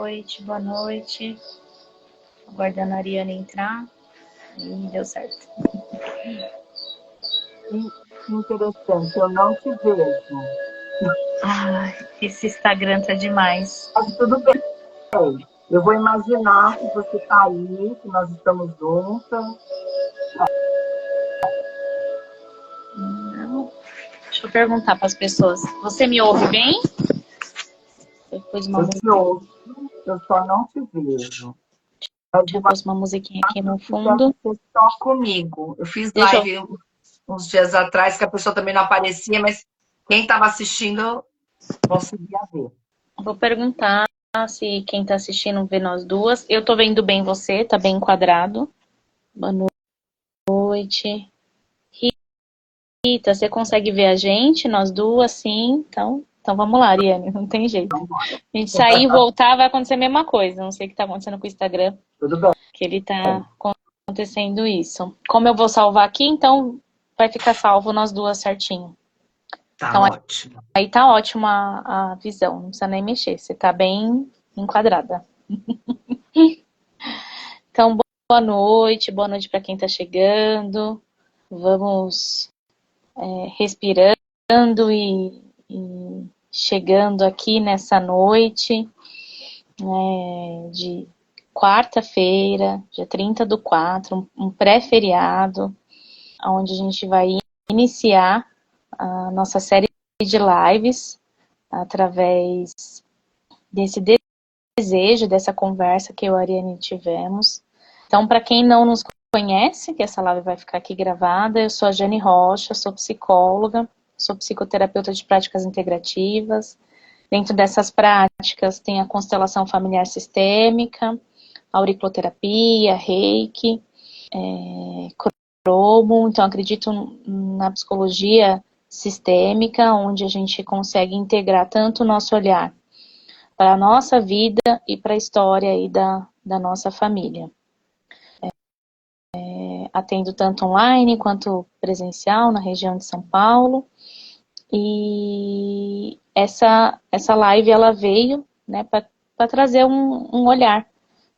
noite, boa noite. Aguardando a Ariane entrar e deu certo. Que interessante, eu não te vejo. Ai, esse Instagram tá demais. Mas tudo bem, eu vou imaginar que você está aí, que nós estamos juntas. Não. Deixa eu perguntar para as pessoas. Você me ouve bem? Eu pus uma Eu te música. ouço, eu só não te vejo. Mas Já pus uma musiquinha aqui no que deve fundo. ser só comigo. Eu fiz Deixa eu. live uns dias atrás que a pessoa também não aparecia, mas quem estava assistindo conseguia ver. Vou perguntar se quem tá assistindo vê nós duas. Eu tô vendo bem você, tá bem enquadrado. Boa noite. Rita, você consegue ver a gente, nós duas, sim? Então vamos lá, Ariane, não tem jeito. Então, bora. A gente sair e voltar vai acontecer a mesma coisa. Não sei o que tá acontecendo com o Instagram, Tudo bem. que ele tá acontecendo isso. Como eu vou salvar aqui, então vai ficar salvo nós duas certinho. Tá Então ótimo. aí tá ótima a visão, não precisa nem mexer. Você tá bem enquadrada. Então, boa noite para quem tá chegando. Vamos respirando e chegando aqui nessa noite de quarta-feira, dia 30/4, um pré-feriado, onde a gente vai iniciar a nossa série de lives através desse desejo, dessa conversa que eu e a Ariane tivemos. Então, para quem não nos conhece, que essa live vai ficar aqui gravada, eu sou a Jane Rocha, sou psicóloga, sou psicoterapeuta de práticas integrativas. Dentro dessas práticas tem a constelação familiar sistêmica, auriculoterapia, reiki, cromo. Então, acredito na psicologia sistêmica, onde a gente consegue integrar tanto o nosso olhar para a nossa vida e para a história aí da nossa família. Atendo tanto online quanto presencial na região de São Paulo. E essa live ela veio, né, para trazer um olhar,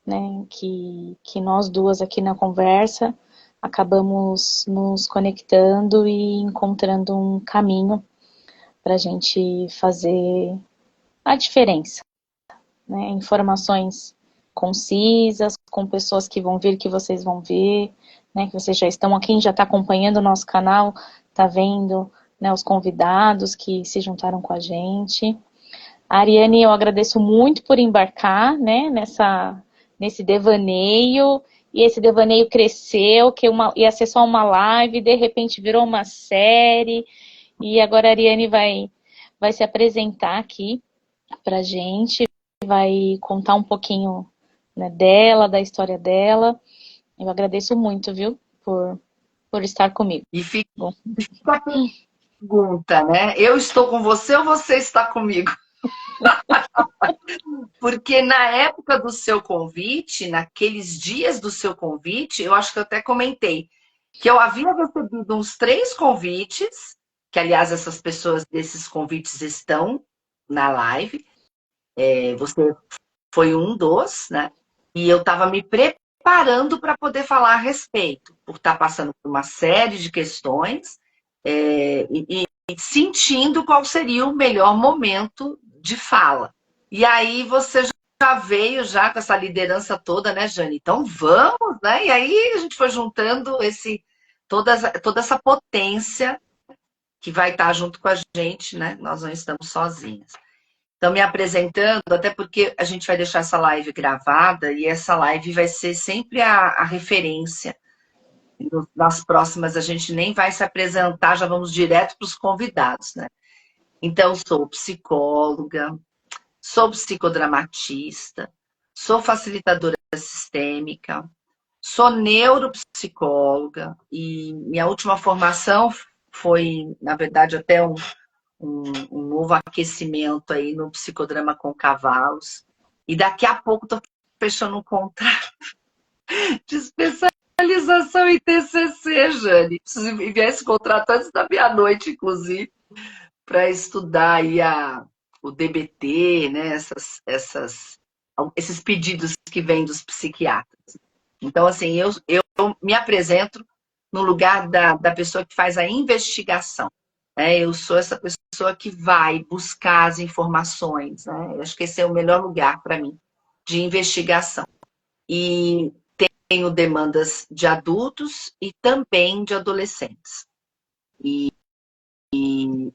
né, que nós duas aqui na conversa acabamos nos conectando e encontrando um caminho para a gente fazer a diferença, né, informações concisas, com pessoas que vão vir, que vocês vão ver, né, que vocês já estão aqui, já está acompanhando o nosso canal, está vendo, né, os convidados que se juntaram com a gente. A Ariane, eu agradeço muito por embarcar, né, nesse devaneio, e esse devaneio cresceu, que ia ser só uma live, de repente virou uma série, e agora a Ariane vai se apresentar aqui pra gente, vai contar um pouquinho, né, dela, da história dela. Eu agradeço muito, viu, por estar comigo. E fica a pergunta, né? Eu estou com você ou você está comigo? Porque na época do seu convite, naqueles dias do seu convite, eu acho que eu até comentei que eu havia recebido uns 3 convites, que aliás essas pessoas desses convites estão na live. Você foi um dos, né? E eu estava me preparando para poder falar a respeito, por estar passando por uma série de questões e sentindo qual seria o melhor momento de fala. E aí você já veio já com essa liderança toda, né, Jane? Então vamos, né? E aí a gente foi juntando toda essa potência que vai estar junto com a gente, né? Nós não estamos sozinhas. Então, me apresentando, até porque a gente vai deixar essa live gravada e essa live vai ser sempre a referência. Nas próximas a gente nem vai se apresentar, já vamos direto para os convidados, né? Então, sou psicóloga, sou psicodramatista, sou facilitadora sistêmica, sou neuropsicóloga e minha última formação foi, na verdade, até um novo aquecimento aí no psicodrama com cavalos. E daqui a pouco estou fechando um contrato de especialização em TCC, Jane. Preciso enviar esse contrato antes da meia-noite, inclusive, para estudar aí o DBT, né? esses pedidos que vêm dos psiquiatras. Então, assim, eu me apresento no lugar da pessoa que faz a investigação. Né? Eu sou essa pessoa que vai buscar as informações. Né? Eu acho que esse é o melhor lugar para mim, de investigação. E tenho demandas de adultos e também de adolescentes. E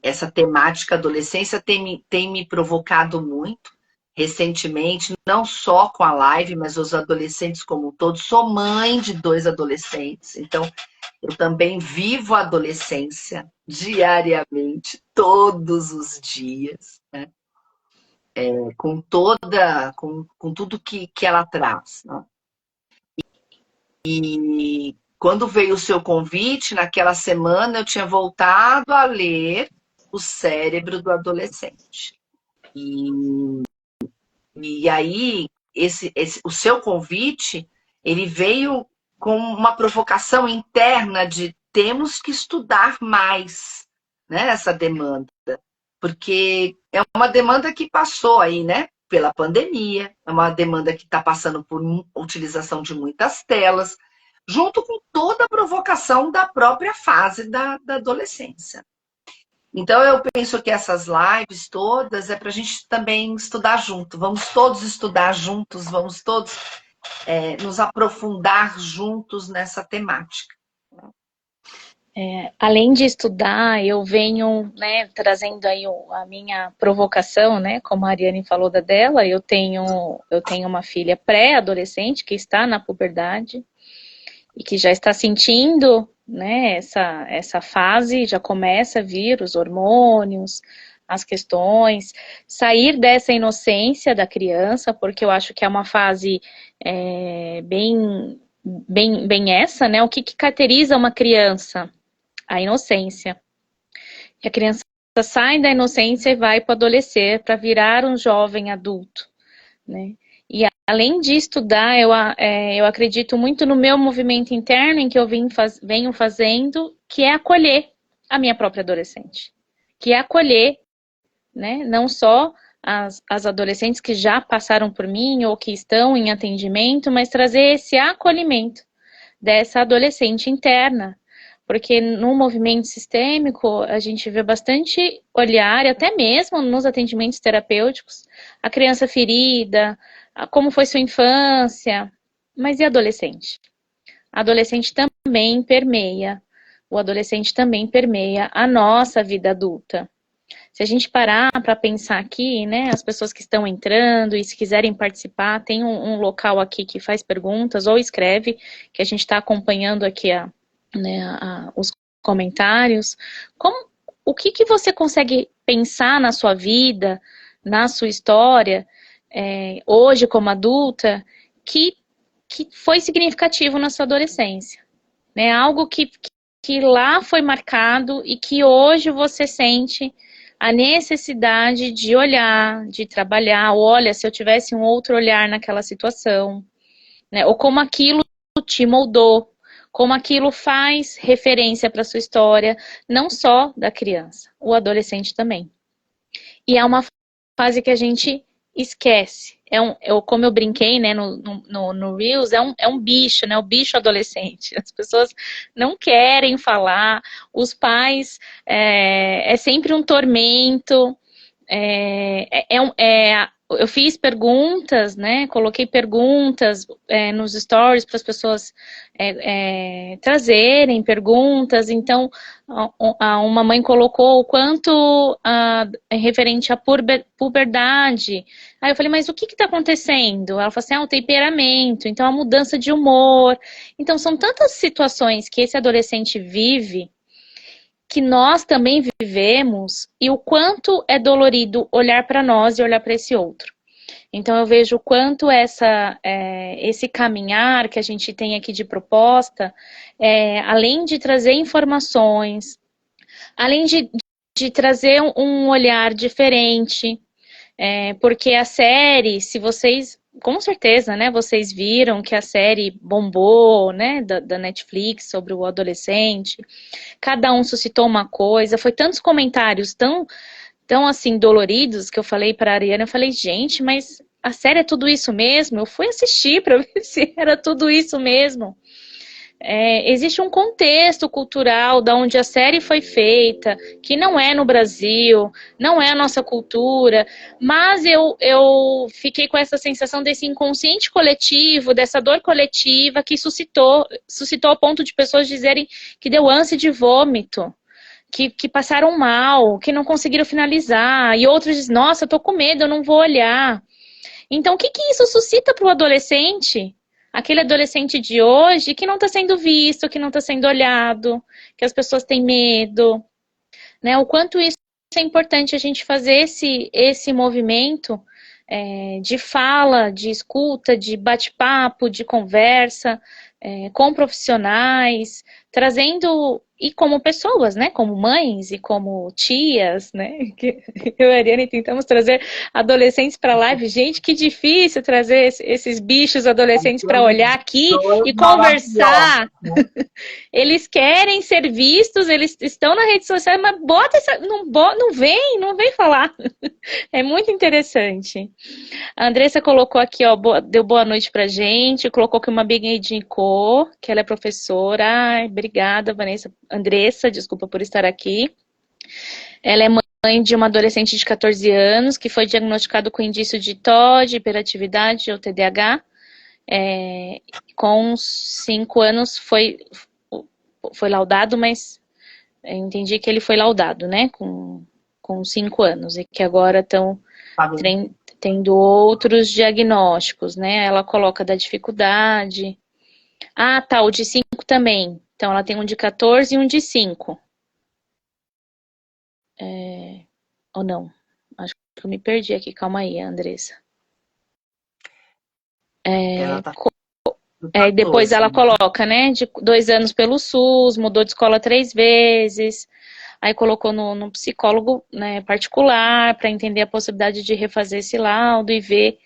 essa temática adolescência tem me provocado muito recentemente, não só com a live, mas os adolescentes como um todo. Sou mãe de 2 adolescentes, então eu também vivo a adolescência diariamente, todos os dias, né? Com tudo que ela traz. Né? E quando veio o seu convite, naquela semana eu tinha voltado a ler O Cérebro do Adolescente. E aí, o seu convite, ele veio com uma provocação interna de temos que estudar mais, né, essa demanda. Porque é uma demanda que passou aí, né, pela pandemia, é uma demanda que está passando por utilização de muitas telas, junto com toda a provocação da própria fase da adolescência. Então, eu penso que essas lives todas é para a gente também estudar junto. Vamos todos estudar juntos, vamos todos nos aprofundar juntos nessa temática. Além de estudar, eu venho, né, trazendo aí a minha provocação, né, como a Ariane falou da dela, eu tenho uma filha pré-adolescente que está na puberdade e que já está sentindo, né, essa fase, já começa a vir os hormônios, as questões, sair dessa inocência da criança, porque eu acho que é uma fase bem essa, né, o que caracteriza uma criança? A inocência. E a criança sai da inocência e vai para o adolescer, para virar um jovem adulto, né? E além de estudar, eu acredito muito no meu movimento interno, em que eu venho fazendo, que é acolher a minha própria adolescente. Que é acolher, né, não só as adolescentes que já passaram por mim ou que estão em atendimento, mas trazer esse acolhimento dessa adolescente interna. Porque no movimento sistêmico, a gente vê bastante olhar, e até mesmo nos atendimentos terapêuticos, a criança ferida, como foi sua infância, mas e adolescente? A adolescente também permeia, o adolescente também permeia a nossa vida adulta. Se a gente parar para pensar aqui, né, as pessoas que estão entrando e se quiserem participar, tem um local aqui que faz perguntas ou escreve, que a gente está acompanhando aqui os comentários. O que você consegue pensar na sua vida, na sua história, hoje como adulta, que foi significativo na sua adolescência? Né? Algo que lá foi marcado e que hoje você sente a necessidade de olhar, de trabalhar. Olha, se eu tivesse um outro olhar naquela situação, né? Ou como aquilo te moldou, como aquilo faz referência para a sua história, não só da criança, o adolescente também. E é uma fase que a gente esquece. Como eu brinquei, né, no Reels, é um bicho, né, o bicho adolescente. As pessoas não querem falar, os pais, é sempre um tormento, eu fiz perguntas, né? Coloquei perguntas nos stories para as pessoas trazerem perguntas. Então, uma mãe colocou o quanto referente à puberdade. Aí eu falei, mas o que está acontecendo? Ela falou assim, o temperamento, então a mudança de humor. Então, são tantas situações que esse adolescente vive que nós também vivemos e o quanto é dolorido olhar para nós e olhar para esse outro. Então eu vejo o quanto esse caminhar que a gente tem aqui de proposta, além de trazer informações, além de trazer um olhar diferente, porque a série, se vocês... Com certeza, né, vocês viram que a série bombou, né, da Netflix sobre o adolescente, cada um suscitou uma coisa, foi tantos comentários tão assim, doloridos, que eu falei para a Ariana, eu falei, gente, mas a série é tudo isso mesmo? Eu fui assistir para ver se era tudo isso mesmo. Existe um contexto cultural da onde a série foi feita, que não é no Brasil, não é a nossa cultura, mas eu fiquei com essa sensação desse inconsciente coletivo, dessa dor coletiva que suscitou ao ponto de pessoas dizerem que deu ânsia de vômito, que passaram mal, que não conseguiram finalizar, e outros dizem, nossa, eu tô com medo, eu não vou olhar. Então, o que isso suscita para o adolescente? Aquele adolescente de hoje que não está sendo visto, que não está sendo olhado, que as pessoas têm medo, né? O quanto isso é importante a gente fazer esse movimento de fala, de escuta, de bate-papo, de conversa com profissionais, trazendo, e como pessoas, né? Como mães e como tias, né? Eu e a Ariane tentamos trazer adolescentes para a live. Gente, que difícil trazer esses bichos adolescentes para olhar aqui e conversar. Eles querem ser vistos, eles estão na rede social, mas não vem falar. É muito interessante. A Andressa colocou aqui, ó, deu boa noite pra gente, colocou que uma amiga indicou, que ela é professora. Ai, obrigada, Andressa, desculpa por estar aqui. Ela é mãe de uma adolescente de 14 anos, que foi diagnosticado com indício de TOD, hiperatividade ou TDAH. Com 5 anos foi laudado, mas entendi que ele foi laudado, né, com 5 anos, e que agora estão tendo outros diagnósticos, né? Ela coloca da dificuldade. Ah, tá, o de 5 também. Então, ela tem um de 14 e um de 5. Ou não? Acho que eu me perdi aqui. Calma aí, Andressa. Ela tá... depois ela coloca, né? De 2 anos pelo SUS, mudou de escola 3 vezes. Aí colocou no psicólogo, né, particular para entender a possibilidade de refazer esse laudo e ver,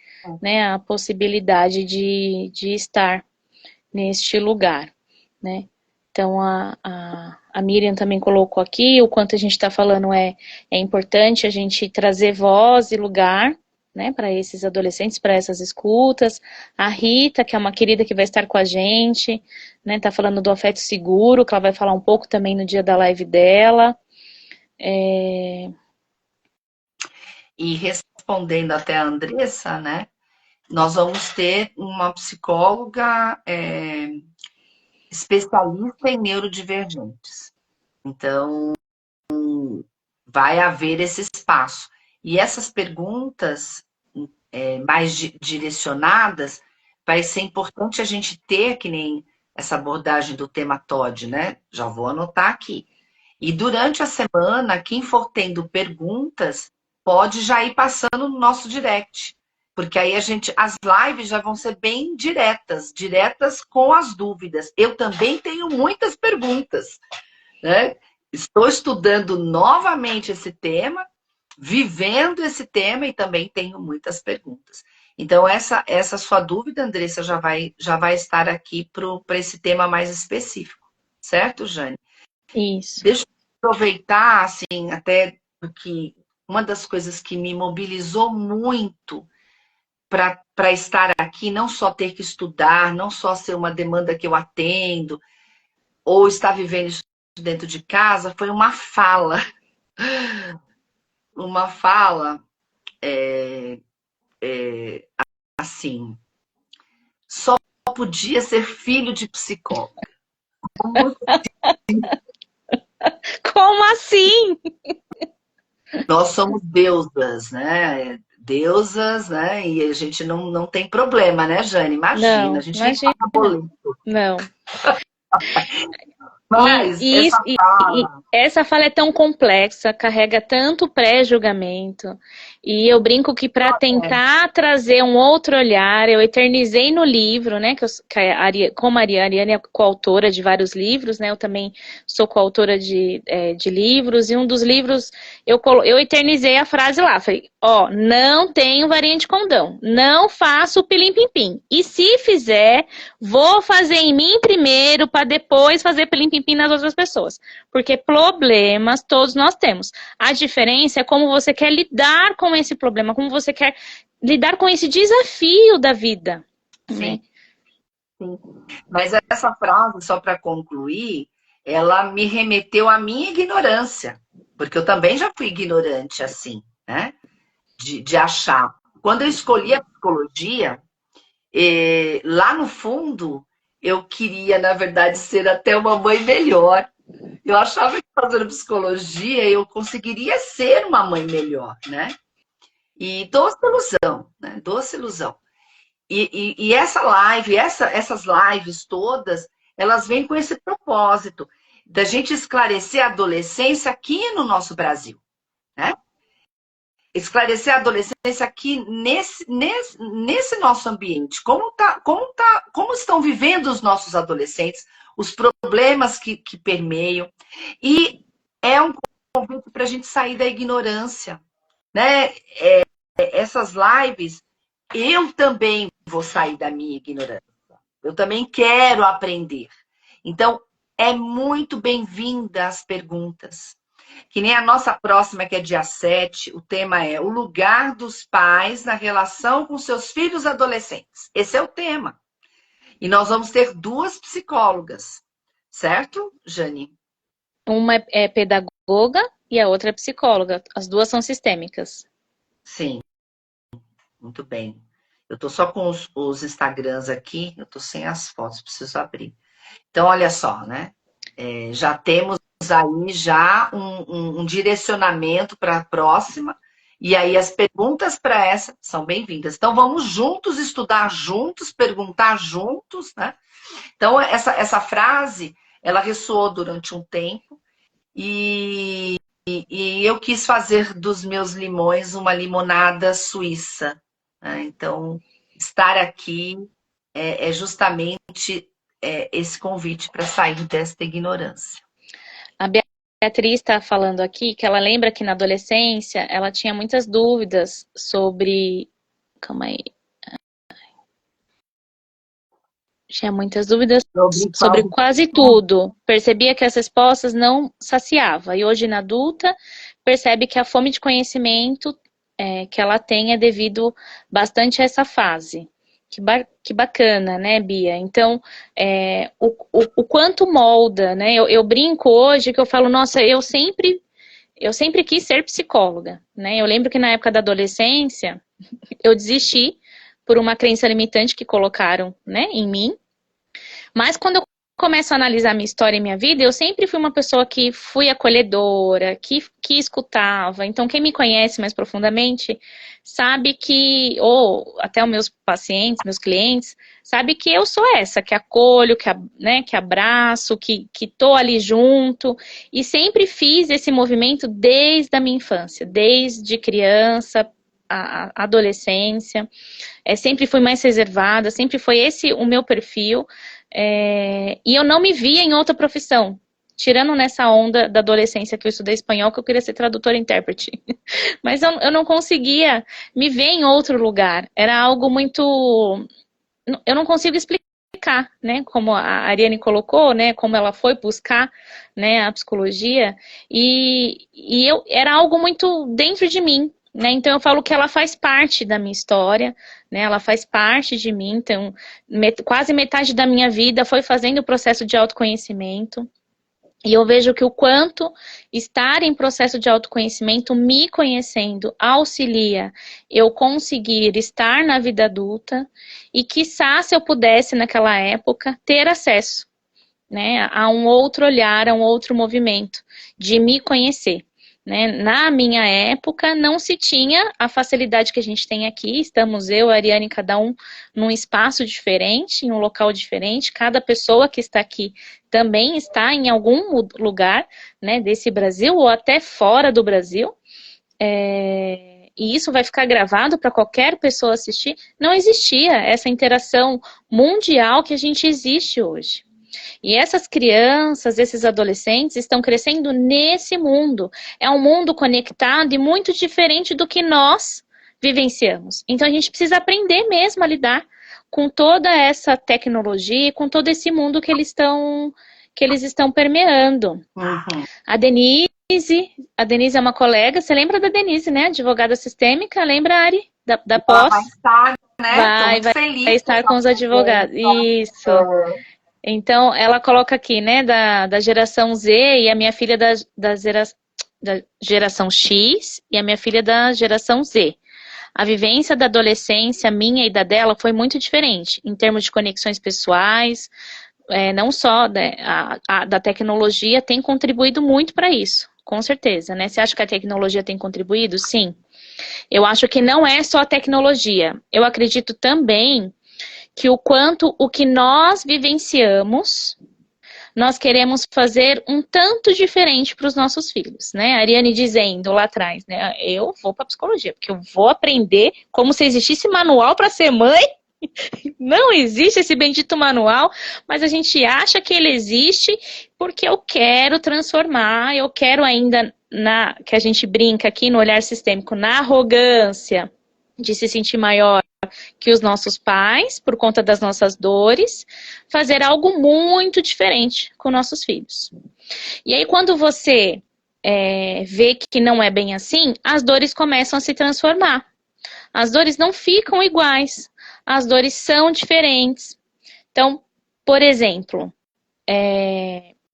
né, a possibilidade de estar neste lugar, né? Então a Miriam também colocou aqui o quanto a gente está falando é importante a gente trazer voz e lugar, né, para esses adolescentes, para essas escutas. A Rita, que é uma querida que vai estar com a gente, né, tá falando do afeto seguro, que ela vai falar um pouco também no dia da live dela. E respondendo até a Andressa, né, nós vamos ter uma psicóloga especialista em neurodivergentes. Então, vai haver esse espaço. E essas perguntas mais direcionadas, vai ser importante a gente ter, que nem essa abordagem do tema TOD, né? Já vou anotar aqui. E durante a semana, quem for tendo perguntas, pode já ir passando no nosso direct. Porque aí as lives já vão ser bem diretas com as dúvidas. Eu também tenho muitas perguntas, né? Estou estudando novamente esse tema, vivendo esse tema e também tenho muitas perguntas. Então, essa sua dúvida, Andressa, já vai estar aqui para esse tema mais específico. Certo, Jane? Isso. Deixa eu aproveitar, assim, até porque uma das coisas que me mobilizou muito para estar aqui, não só ter que estudar, não só ser uma demanda que eu atendo, ou estar vivendo isso dentro de casa, foi uma fala. Uma fala assim, só podia ser filho de psicóloga. Como assim? Nós somos deusas, né? Deusas, né? E a gente não tem problema, né, Jane? Imagina, não, a gente imagina. nem paga boleto. Não. Mas essa fala é tão complexa, carrega tanto pré-julgamento, e eu brinco que para tentar trazer um outro olhar, eu eternizei no livro, né, como a Ariane é coautora de vários livros, né, eu também sou coautora de livros, e um dos livros eu eternizei a frase lá, falei, não tenho varinha de condão, não faço pilim-pim-pim, e se fizer, vou fazer em mim primeiro, para depois fazer pilim-pim-pim nas outras pessoas. Porque problemas todos nós temos. A diferença é como você quer lidar com esse problema, como você quer, lidar com esse desafio da vida, né? Sim, sim. Mas essa frase, só para concluir, ela me remeteu à minha ignorância, porque eu também já fui ignorante assim, né? De achar. Quando eu escolhi a psicologia, lá no fundo, eu queria, na verdade, ser até uma mãe melhor. Eu achava que fazendo psicologia eu conseguiria ser uma mãe melhor, né? E doce ilusão, né? Doce ilusão. E essa live, essas lives todas, elas vêm com esse propósito da gente esclarecer a adolescência aqui no nosso Brasil, né? Esclarecer a adolescência aqui nesse nosso ambiente. Como estão vivendo os nossos adolescentes, os problemas que permeiam. E é um convite para a gente sair da ignorância, né? Essas lives, eu também vou sair da minha ignorância. Eu também quero aprender. Então, é muito bem-vinda as perguntas. Que nem a nossa próxima, que é dia 7, o tema é o lugar dos pais na relação com seus filhos adolescentes. Esse é o tema. E nós vamos ter 2 psicólogas, certo, Jane? Uma é pedagoga e a outra é psicóloga. As duas são sistêmicas. Sim, muito bem. Eu estou só com os Instagrams aqui, eu estou sem as fotos, preciso abrir. Então, olha só, né? Já temos aí já um direcionamento para a próxima, e aí as perguntas para essa são bem-vindas. Então, vamos juntos estudar juntos, perguntar juntos, né? Então, essa frase, ela ressoou durante um tempo, e eu quis fazer dos meus limões uma limonada suíça, né? Então, estar aqui é justamente esse convite para sair desta ignorância. A Beatriz está falando aqui que ela lembra que na adolescência ela tinha muitas dúvidas sobre. Calma aí. Tinha muitas dúvidas sobre quase tudo. Percebia que as respostas não saciavam. E hoje, na adulta, percebe que a fome de conhecimento que ela tem é devido bastante a essa fase. Que bacana, né, Bia? Então, o quanto molda, né? Eu brinco hoje que eu falo, nossa, eu sempre quis ser psicóloga, né? Eu lembro que na época da adolescência, eu desisti por uma crença limitante que colocaram, né, em mim. Mas quando eu começo a analisar minha história e minha vida, eu sempre fui uma pessoa que fui acolhedora, que escutava. Então, quem me conhece mais profundamente sabe que, ou até os meus pacientes, meus clientes, sabe que eu sou essa, que acolho, que abraço, que tô ali junto. E sempre fiz esse movimento desde a minha infância, desde criança, a adolescência. Sempre fui mais reservada, sempre foi esse o meu perfil. E eu não me via em outra profissão, tirando nessa onda da adolescência que eu estudei espanhol, que eu queria ser tradutora e intérprete. Mas eu não conseguia me ver em outro lugar. Era algo muito... Eu não consigo explicar, né? Como a Ariane colocou, né? Como ela foi buscar, né, a psicologia. Era algo muito dentro de mim. Né? Então eu falo que ela faz parte da minha história, né? Ela faz parte de mim, então quase metade da minha vida foi fazendo o processo de autoconhecimento. E eu vejo que o quanto estar em processo de autoconhecimento, me conhecendo, auxilia eu conseguir estar na vida adulta e, quiçá, se eu pudesse naquela época, ter acesso, né, a um outro olhar, a um outro movimento de me conhecer. Né? Na minha época, não se tinha a facilidade que a gente tem aqui. Estamos eu, a Ariane, cada um num espaço diferente, em um local diferente. Cada pessoa que está aqui também está em algum lugar, né, desse Brasil ou até fora do Brasil. E isso vai ficar gravado para qualquer pessoa assistir. Não existia essa interação mundial que a gente existe hoje. E essas crianças, esses adolescentes estão crescendo nesse mundo. É um mundo conectado e muito diferente do que nós vivenciamos. Então a gente precisa aprender mesmo a lidar com toda essa tecnologia, com todo esse mundo que eles estão permeando. Uhum. A Denise é uma colega, você lembra da Denise, né? Advogada sistêmica, lembra, Ari? da Ela pós, vai estar, né? Estou muito vai feliz com estar com os advogados. Isso. Então, ela coloca aqui, né, da geração Z e a minha filha da geração X e a minha filha da geração Z. A vivência da adolescência, minha e da dela, foi muito diferente, em termos de conexões pessoais, não só né, da tecnologia tem contribuído muito para isso, com certeza, né? Você acha que a tecnologia tem contribuído? Sim. Eu acho que não é só a tecnologia. Eu acredito também que o que nós vivenciamos, nós queremos fazer um tanto diferente para os nossos filhos, né? A Ariane dizendo lá atrás, né? Eu vou para psicologia, porque eu vou aprender como se existisse manual para ser mãe. Não existe esse bendito manual, mas a gente acha que ele existe porque eu quero transformar, eu quero ainda, que a gente brinca aqui no olhar sistêmico, na arrogância de se sentir maior que os nossos pais, por conta das nossas dores, fazer algo muito diferente com nossos filhos. E aí, quando você vê que não é bem assim, as dores começam a se transformar. As dores não ficam iguais, as dores são diferentes. Então, por exemplo,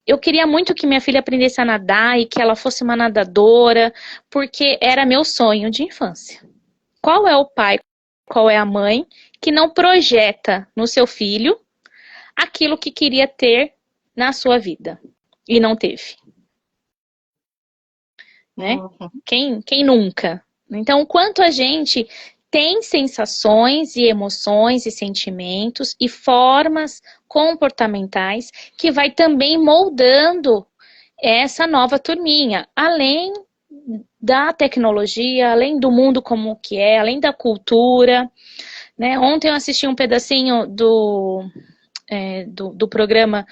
eu queria muito que minha filha aprendesse a nadar e que ela fosse uma nadadora, porque era meu sonho de infância. Qual é o pai, qual é a mãe que não projeta no seu filho aquilo que queria ter na sua vida e não teve? Né? Quem nunca? Então, o quanto a gente tem sensações e emoções e sentimentos e formas comportamentais que vai também moldando essa nova turminha, além da tecnologia, além do mundo como que é, além da cultura, né? Ontem eu assisti um pedacinho do programa,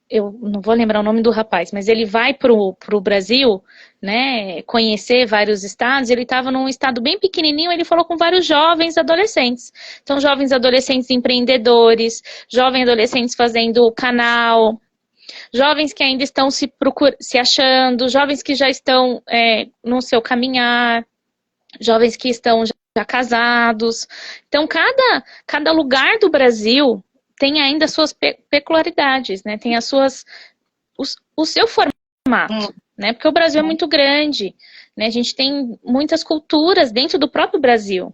eu não vou lembrar o nome do rapaz, mas ele vai pro Brasil, né, conhecer vários estados, ele estava num estado bem pequenininho, ele falou com vários jovens adolescentes. Então, jovens adolescentes empreendedores, jovens adolescentes fazendo canal, jovens que ainda estão se achando, jovens que já estão no seu caminhar, jovens que estão já casados. Então, cada lugar do Brasil tem ainda suas peculiaridades, né? Tem o seu formato, né? Porque o Brasil é muito grande, né? A gente tem muitas culturas dentro do próprio Brasil.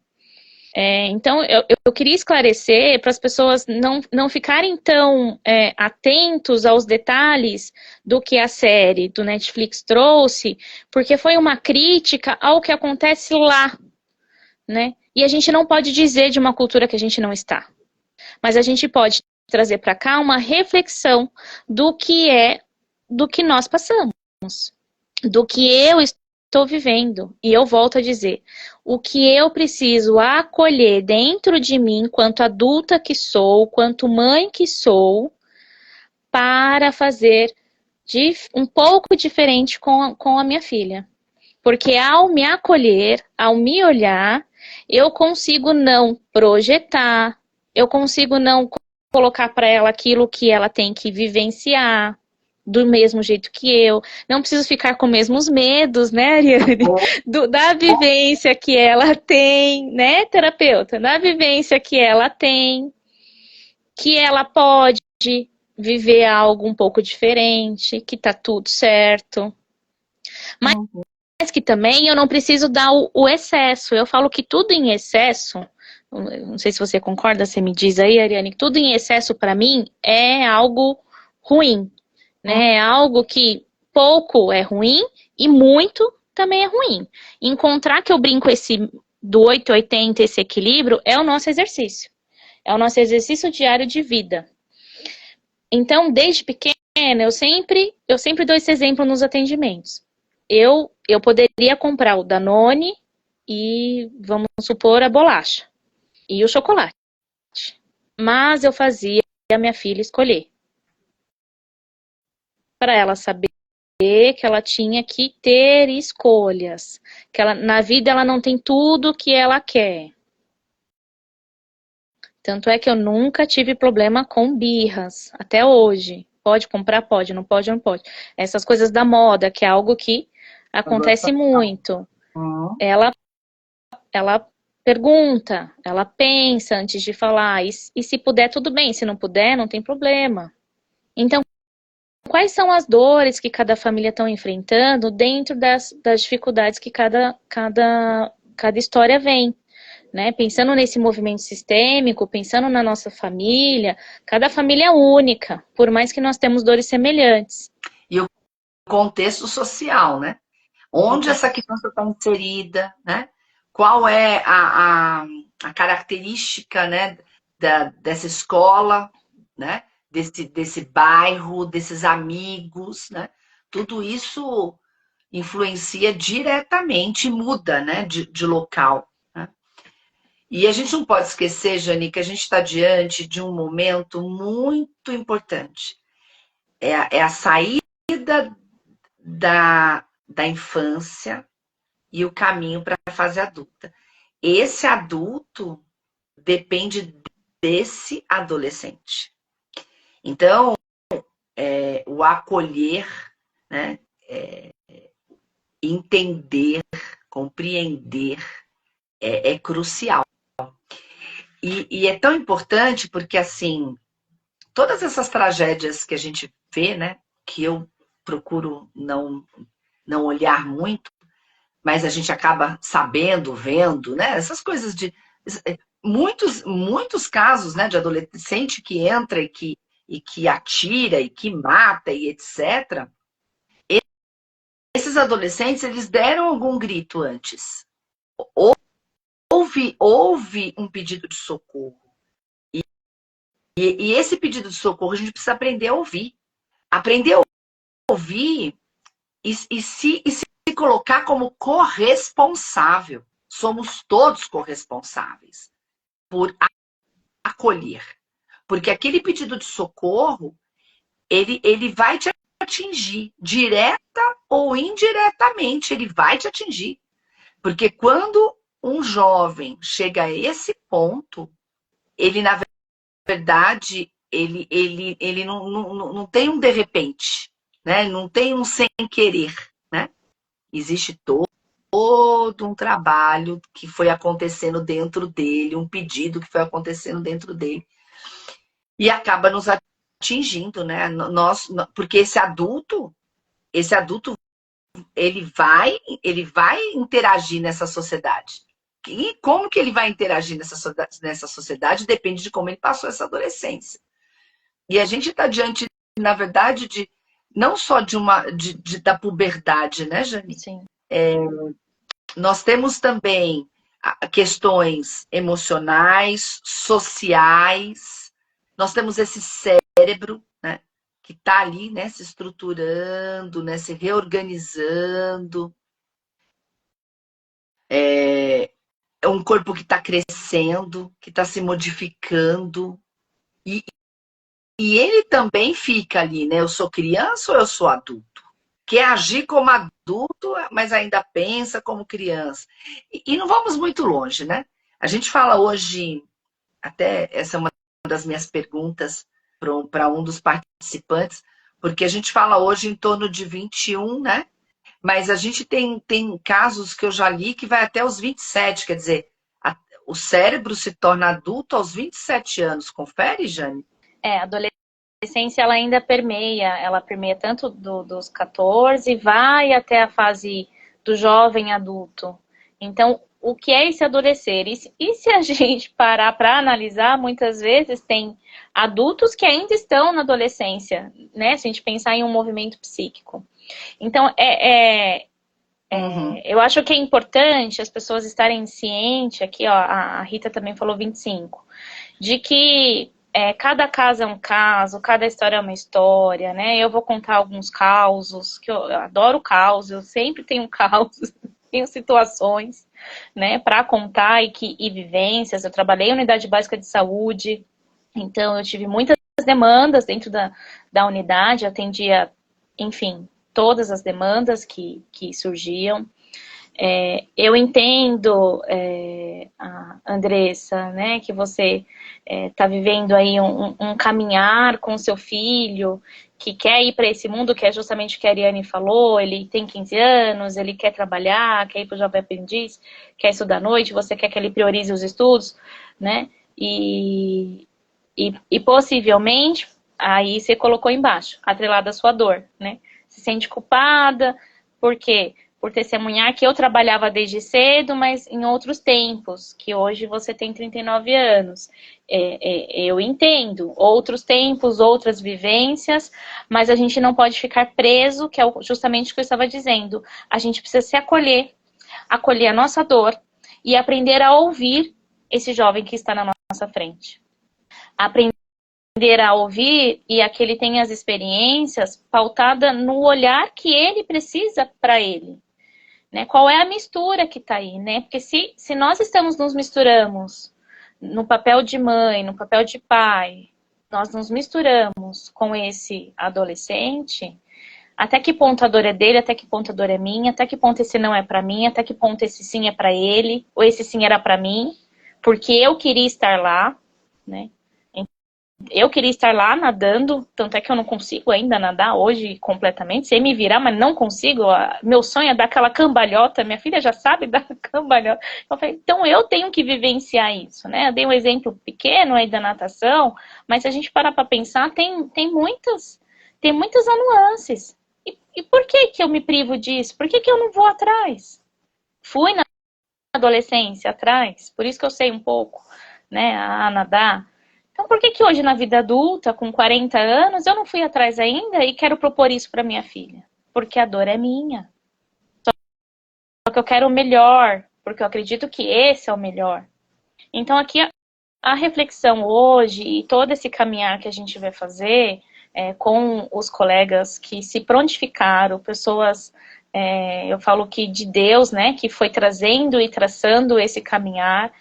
Então, eu queria esclarecer para as pessoas não ficarem tão atentos aos detalhes do que a série do Netflix trouxe, porque foi uma crítica ao que acontece lá, né? E a gente não pode dizer de uma cultura que a gente não está. Mas a gente pode trazer para cá uma reflexão do que nós passamos, do que eu estou vivendo. E eu volto a dizer, o que eu preciso acolher dentro de mim, quanto adulta que sou, quanto mãe que sou, para fazer um pouco diferente com a minha filha. Porque ao me acolher, ao me olhar, eu consigo não projetar, eu consigo não colocar para ela aquilo que ela tem que vivenciar do mesmo jeito que eu. Não preciso ficar com os mesmos medos, né, Ariane? Da vivência que ela tem, né, terapeuta? Da vivência que ela tem, que ela pode viver algo um pouco diferente, que tá tudo certo. Mas que também eu não preciso dar o excesso. Eu falo que tudo em excesso, não sei se você concorda, você me diz aí, Ariane, que tudo em excesso para mim é algo ruim, né? É algo que pouco é ruim e muito também é ruim. Encontrar que eu brinco do 880, esse equilíbrio, é o nosso exercício. É o nosso exercício diário de vida. Então, desde pequena, eu sempre dou esse exemplo nos atendimentos. Eu poderia comprar o Danone e, vamos supor, a bolacha e o chocolate. Mas eu fazia a minha filha escolher. Para ela saber que ela tinha que ter escolhas. Que na vida ela não tem tudo que ela quer. Tanto é que eu nunca tive problema com birras, até hoje. Pode comprar? Pode. Não pode? Não pode. Essas coisas da moda, que é algo que acontece muito. Ela pergunta, ela pensa antes de falar, e se puder, tudo bem, se não puder, não tem problema. Então, quais são as dores que cada família está enfrentando dentro das dificuldades que cada história vem, né? Pensando nesse movimento sistêmico, pensando na nossa família, cada família é única, por mais que nós temos dores semelhantes. E o contexto social, né? Onde essa criança está inserida, né? Qual é a característica, né, dessa escola, né? Desse bairro, desses amigos, né? Tudo isso influencia diretamente e muda, né, de local. Né? E a gente não pode esquecer, Jane, que a gente está diante de um momento muito importante. É a saída da infância e o caminho para a fase adulta. Esse adulto depende desse adolescente. Então, o acolher, né, entender, compreender é crucial. E é tão importante porque, assim, todas essas tragédias que a gente vê, né, que eu procuro não olhar muito, mas a gente acaba sabendo, vendo, né? Essas coisas de muitos casos, né, de adolescente que entra e que atira e que mata e etc. Esses adolescentes, eles deram algum grito antes. Houve um pedido de socorro. E esse pedido de socorro a gente precisa aprender a ouvir. Aprender a ouvir e se colocar como corresponsável. Somos todos corresponsáveis por acolher. Porque aquele pedido de socorro, ele vai te atingir, direta ou indiretamente, ele vai te atingir. Porque quando um jovem chega a esse ponto, ele, na verdade, ele não tem um de repente, né? Não tem um sem querer, né? Existe todo um trabalho que foi acontecendo dentro dele, um pedido que foi acontecendo dentro dele. E acaba nos atingindo, né? Porque esse adulto, ele vai interagir nessa sociedade. E como que ele vai interagir nessa sociedade depende de como ele passou essa adolescência. E a gente está diante, na verdade, de não só da puberdade, né, Jane? Sim. Nós temos também questões emocionais, sociais. Nós temos esse cérebro, né, que está ali, né, se estruturando, né, se reorganizando. É um corpo que está crescendo, que está se modificando. E ele também fica ali, né? Eu sou criança ou eu sou adulto? Quer agir como adulto, mas ainda pensa como criança. E não vamos muito longe, né? A gente fala hoje, até essa é uma das minhas perguntas para um dos participantes, porque a gente fala hoje em torno de 21, né? Mas a gente tem casos que eu já li que vai até os 27, quer dizer, o cérebro se torna adulto aos 27 anos. Confere, Jane? A adolescência ela ainda ela permeia tanto dos 14, vai até a fase do jovem adulto. Então, o que é esse adolescer? E se a gente parar para analisar, muitas vezes tem adultos que ainda estão na adolescência, né? Se a gente pensar em um movimento psíquico. Então, eu acho que é importante as pessoas estarem cientes, aqui ó, a Rita também falou 25, de que cada caso é um caso, cada história é uma história, né? Eu vou contar alguns causos, que eu adoro caos, eu sempre tenho causos, tenho situações, né, para contar e vivências. Eu trabalhei em unidade básica de saúde, então eu tive muitas demandas dentro da unidade, atendia, enfim, todas as demandas que surgiam. Eu entendo, a Andressa, né, que você está vivendo aí um caminhar com o seu filho, que quer ir para esse mundo, que é justamente o que a Ariane falou, ele tem 15 anos, ele quer trabalhar, quer ir para o Jovem Aprendiz, quer estudar à noite, você quer que ele priorize os estudos, né, e possivelmente, aí você colocou embaixo, atrelada à sua dor, né, se sente culpada, por quê? Por testemunhar que eu trabalhava desde cedo, mas em outros tempos, que hoje você tem 39 anos. Eu entendo, outros tempos, outras vivências, mas a gente não pode ficar preso, que é justamente o que eu estava dizendo. A gente precisa se acolher, acolher a nossa dor e aprender a ouvir esse jovem que está na nossa frente. Aprender a ouvir e a que ele tenha as experiências pautada no olhar que ele precisa para ele. Né? Qual é a mistura que está aí, né? Porque se nós estamos nos misturamos no papel de mãe, no papel de pai, nós nos misturamos com esse adolescente, até que ponto a dor é dele, até que ponto a dor é minha, até que ponto esse não é para mim, até que ponto esse sim é para ele, ou esse sim era para mim, porque eu queria estar lá, né? Eu queria estar lá nadando, tanto é que eu não consigo ainda nadar hoje completamente. Sei me virar, mas não consigo. Meu sonho é dar aquela cambalhota. Minha filha já sabe dar cambalhota. Eu falei, então eu tenho que vivenciar isso, né? Eu dei um exemplo pequeno aí da natação, mas se a gente parar para pensar, tem muitas nuances. E por que que eu me privo disso? Por que que eu não vou atrás? Fui na adolescência atrás, por isso que eu sei um pouco, né, a nadar. Então, por que que hoje, na vida adulta, com 40 anos, eu não fui atrás ainda e quero propor isso para minha filha? Porque a dor é minha. Só que eu quero o melhor, porque eu acredito que esse é o melhor. Então, aqui, a reflexão hoje e todo esse caminhar que a gente vai fazer com os colegas que se prontificaram, pessoas, eu falo que de Deus, né, que foi trazendo e traçando esse caminhar,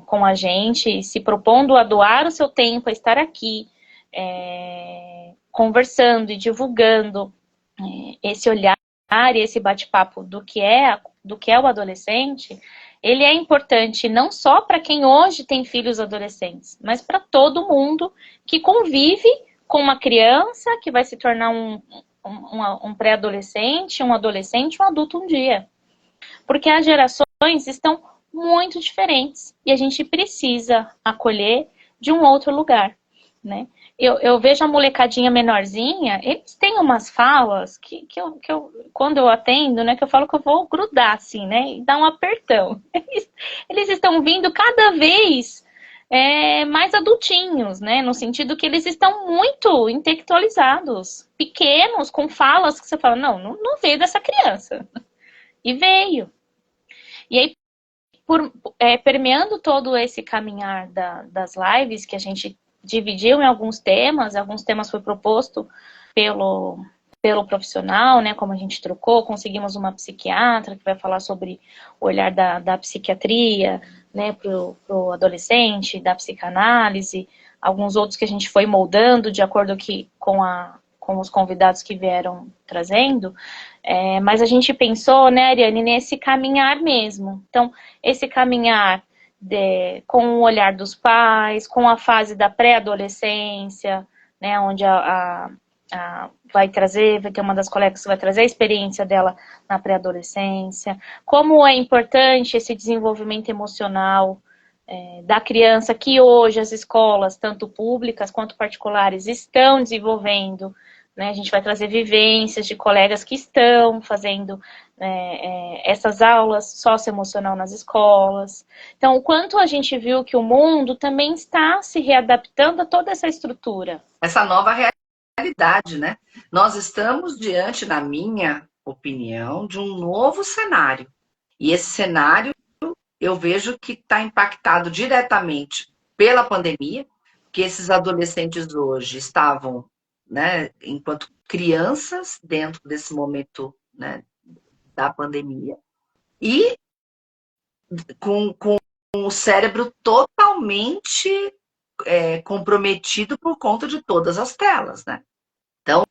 com a gente, se propondo a doar o seu tempo, a estar aqui, conversando e divulgando esse olhar e esse bate-papo do que é o adolescente, ele é importante não só para quem hoje tem filhos adolescentes, mas para todo mundo que convive com uma criança que vai se tornar um pré-adolescente, um adolescente, um adulto um dia. Porque as gerações estão muito diferentes e a gente precisa acolher de um outro lugar, né? Eu vejo a molecadinha menorzinha, eles têm umas falas que quando eu atendo, né, que eu falo que eu vou grudar, assim, né, e dar um apertão. Eles estão vindo cada vez mais adultinhos, né, no sentido que eles estão muito intelectualizados, pequenos, com falas que você fala, não veio dessa criança. E veio. E aí, permeando todo esse caminhar das lives, que a gente dividiu em alguns temas foi proposto pelo profissional, né, como a gente trocou, conseguimos uma psiquiatra que vai falar sobre o olhar da psiquiatria, né, pro adolescente, da psicanálise, alguns outros que a gente foi moldando de acordo com os convidados que vieram trazendo, mas a gente pensou, né, Ariane, nesse caminhar mesmo. Então, esse caminhar com o olhar dos pais, com a fase da pré-adolescência, né, onde vai ter uma das colegas que vai trazer a experiência dela na pré-adolescência, como é importante esse desenvolvimento emocional da criança que hoje as escolas, tanto públicas quanto particulares, estão desenvolvendo, né? A gente vai trazer vivências de colegas que estão fazendo essas aulas socioemocional nas escolas. Então, o quanto a gente viu que o mundo também está se readaptando a toda essa estrutura. Essa nova realidade, né? Nós estamos diante, na minha opinião, de um novo cenário. E esse cenário eu vejo que está impactado diretamente pela pandemia, que esses adolescentes hoje estavam, né, enquanto crianças, dentro desse momento, né, da pandemia, e com o cérebro totalmente comprometido por conta de todas as telas, né? Então,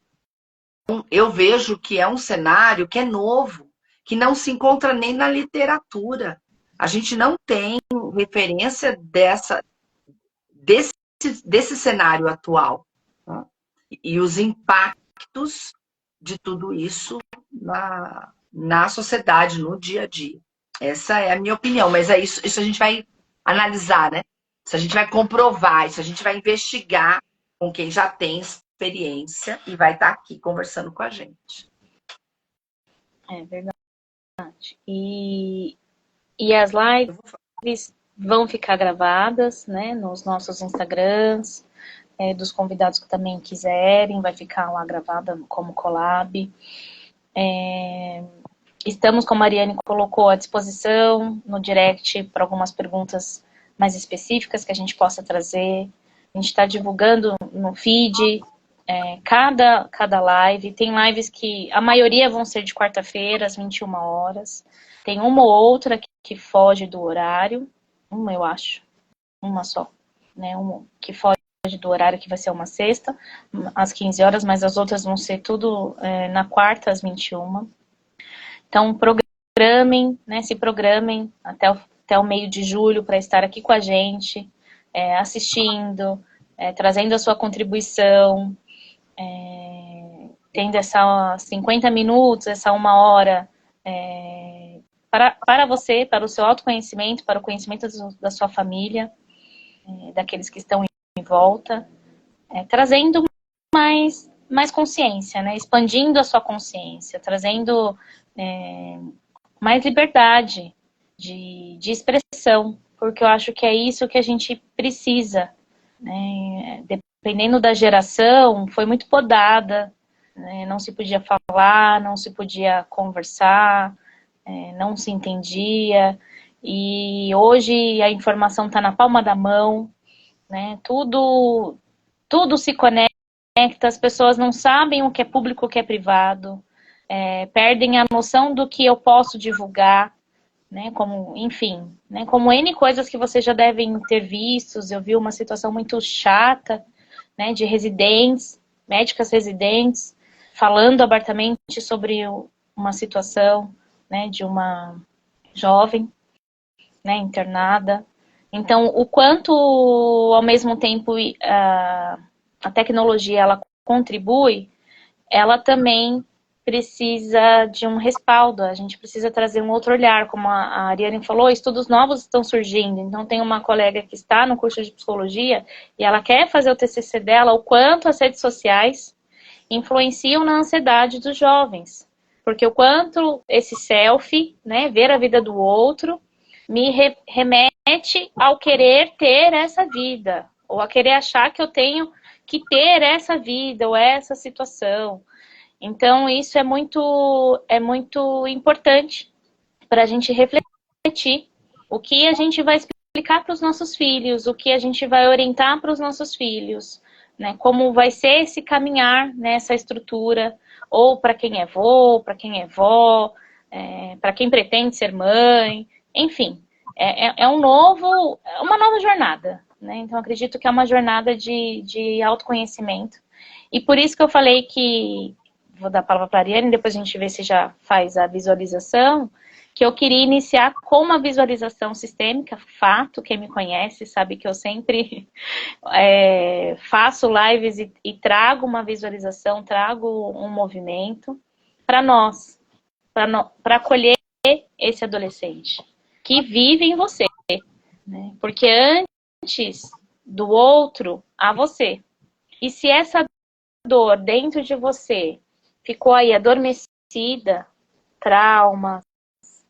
eu vejo que é um cenário que é novo, que não se encontra nem na literatura. A gente não tem referência desse, desse cenário atual, né? E os impactos de tudo isso na sociedade, no dia a dia. Essa é a minha opinião, mas é isso a gente vai analisar, né? Isso a gente vai comprovar, isso a gente vai investigar com quem já tem experiência e vai estar aqui conversando com a gente. É verdade. E as lives vão ficar gravadas, né, nos nossos Instagrams, dos convidados que também quiserem, vai ficar lá gravada como collab. Estamos, como a Ariane colocou, à disposição no direct para algumas perguntas mais específicas que a gente possa trazer. A gente está divulgando no feed cada live. Tem lives que a maioria vão ser de quarta-feira, às 21 horas. Tem uma ou outra que foge do horário. Uma, eu acho. Uma só. Né? Uma que foge do horário, que vai ser uma sexta, às 15 horas, mas as outras vão ser tudo na quarta, às 21. Então, programem, né? Se programem até o meio de julho para estar aqui com a gente, assistindo, trazendo a sua contribuição, tendo essa 50 minutos, essa uma hora para você, para o seu autoconhecimento, para o conhecimento da sua família, daqueles que estão em volta, trazendo mais consciência, né? Expandindo a sua consciência, trazendo mais liberdade de expressão, porque eu acho que é isso que a gente precisa, né? Dependendo da geração, foi muito podada, né? Não se podia falar, não se podia conversar, não se entendia, e hoje a informação está na palma da mão, né? Tudo se conecta, as pessoas não sabem o que é público, o que é privado, perdem a noção do que eu posso divulgar, né? Como, enfim, né? Como N coisas que vocês já devem ter visto. Eu vi uma situação muito chata, né? De residentes, médicas residentes, falando abertamente sobre uma situação, né? De uma jovem, né? Internada. Então, o quanto, ao mesmo tempo, a tecnologia ela contribui, ela também precisa de um respaldo. A gente precisa trazer um outro olhar, como a Ariane falou, estudos novos estão surgindo. Então, tem uma colega que está no curso de psicologia e ela quer fazer o TCC dela, o quanto as redes sociais influenciam na ansiedade dos jovens. Porque o quanto esse selfie, né, ver a vida do outro, me remete ao querer ter essa vida, ou a querer achar que eu tenho que ter essa vida ou essa situação. Então, isso é muito importante para a gente refletir o que a gente vai explicar para os nossos filhos, o que a gente vai orientar para os nossos filhos, né? Como vai ser esse caminhar nessa estrutura, ou para quem é vô, para quem é vó, para quem pretende ser mãe, enfim, uma nova jornada, né? Então, acredito que é uma jornada de autoconhecimento. E por isso que eu falei que, vou dar a palavra para a Ariane, depois a gente vê se já faz a visualização, que eu queria iniciar com uma visualização sistêmica, fato, quem me conhece sabe que eu sempre faço lives e trago uma visualização, trago um movimento para nós, para acolher esse adolescente que vive em você, né? Porque antes do outro, há você. E se essa dor dentro de você ficou aí adormecida, traumas,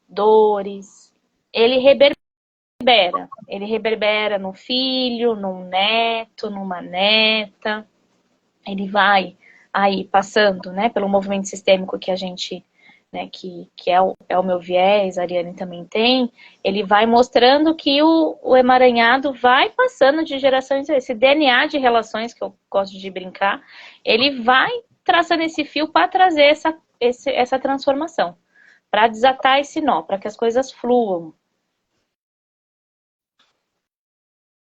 dores, ele reverbera no filho, num neto, numa neta, ele vai aí passando, né, pelo movimento sistêmico que a gente, né, que é o meu viés, a Ariane também tem, ele vai mostrando que o emaranhado vai passando de gerações, esse DNA de relações que eu gosto de brincar, ele vai traçando esse fio para trazer essa transformação, para desatar esse nó, para que as coisas fluam.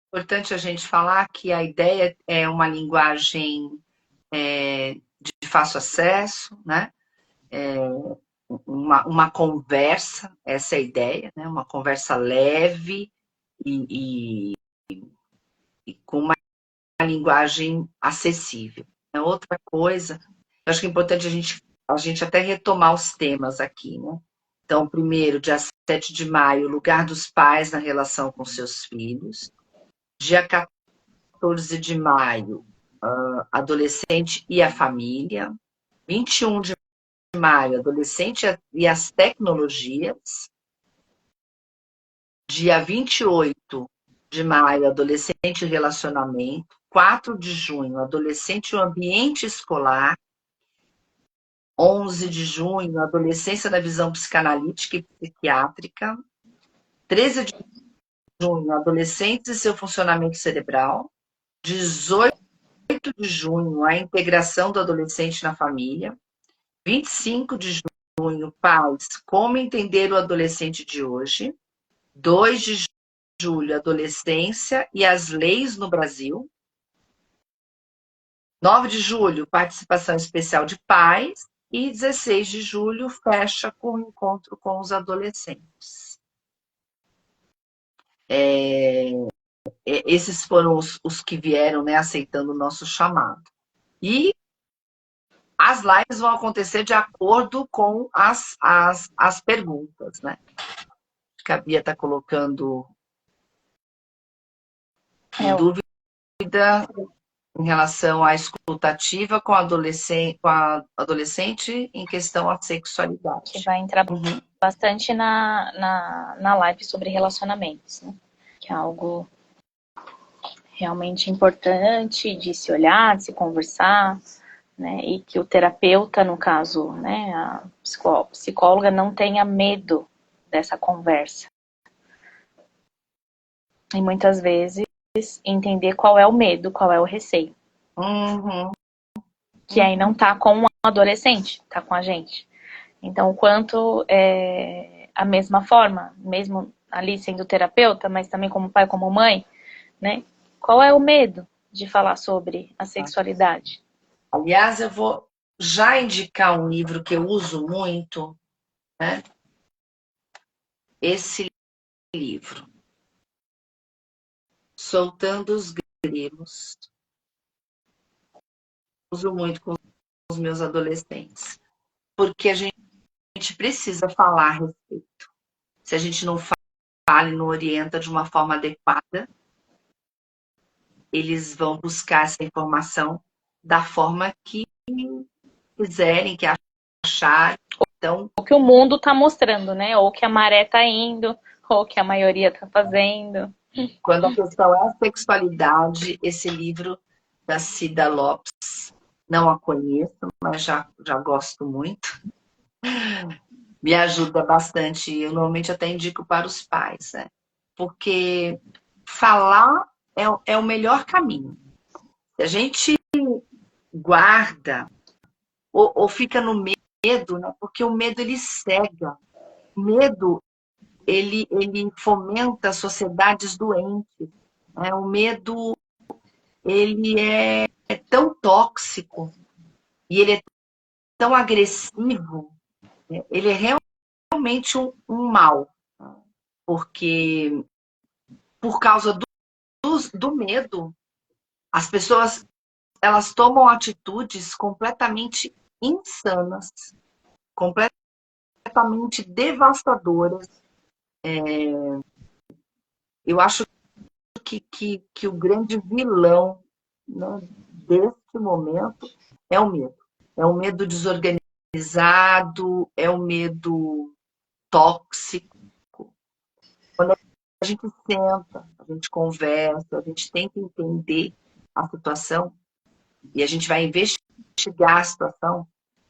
Importante a gente falar que a ideia é uma linguagem de fácil acesso, né? uma conversa, essa é a ideia, né? Uma conversa leve e com uma linguagem acessível. É outra coisa, eu acho que é importante a gente até retomar os temas aqui, né? Então, primeiro, dia 7 de maio, lugar dos pais na relação com seus filhos. Dia 14 de maio, adolescente e a família. 21 de maio, adolescente e as tecnologias. Dia 28 de maio, adolescente e relacionamento. 4 de junho, adolescente e o ambiente escolar. 11 de junho, adolescência na visão psicanalítica e psiquiátrica. 13 de junho, adolescentes e seu funcionamento cerebral. 18 de junho, a integração do adolescente na família. 25 de junho, pais, como entender o adolescente de hoje. 2 de julho, adolescência e as leis no Brasil. 9 de julho, participação especial de pais. E 16 de julho, fecha com o encontro com os adolescentes. Esses foram os que vieram, né, aceitando o nosso chamado. E as lives vão acontecer de acordo com as perguntas, né? Que a Bia está colocando em dúvida em relação à escutativa com a adolescente em questão à sexualidade. Que vai entrar bastante na live sobre relacionamentos, né? Que é algo realmente importante de se olhar, de se conversar, né? E que o terapeuta, no caso, né, a psicóloga não tenha medo dessa conversa. E muitas vezes entender qual é o medo, qual é o receio. Que aí não tá com o adolescente, tá com a gente. Então, o quanto a mesma forma, mesmo ali sendo terapeuta, mas também como pai, como mãe, né? Qual é o medo de falar sobre a sexualidade? Aliás, eu vou já indicar um livro que eu uso muito, né? Esse livro, Soltando os Grilos. Uso muito com os meus adolescentes. Porque a gente precisa falar a respeito. Se a gente não fala e não orienta de uma forma adequada, eles vão buscar essa informação da forma que quiserem, que acharem. Então, o que o mundo está mostrando, né? Ou que a maré está indo, ou que a maioria está fazendo. Quando a questão é a sexualidade, esse livro da Cida Lopes, não a conheço, mas já gosto muito. Me ajuda bastante. Eu normalmente até indico para os pais, né? Porque falar é o melhor caminho. Se a gente guarda ou fica no medo, né? Porque o medo ele cega. O medo ele fomenta sociedades doentes. Né? O medo ele é tão tóxico e ele é tão agressivo. Né? Ele é realmente um mal, porque por causa do medo, as pessoas elas tomam atitudes completamente insanas, completamente devastadoras. Eu acho que o grande vilão, né, deste momento é o medo. É o medo desorganizado, é o medo tóxico. Quando a gente senta, a gente conversa, a gente tenta entender a situação e a gente vai investigar a situação,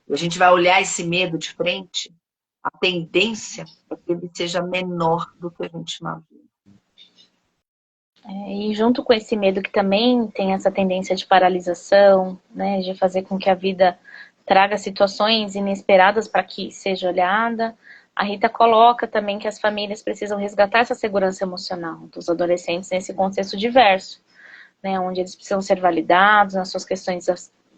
e a gente vai olhar esse medo de frente, a tendência é que ele seja menor do que a gente imagina. E junto com esse medo que também tem essa tendência de paralisação, né, de fazer com que a vida traga situações inesperadas para que seja olhada, a Rita coloca também que as famílias precisam resgatar essa segurança emocional dos adolescentes nesse contexto diverso, né, onde eles precisam ser validados nas suas questões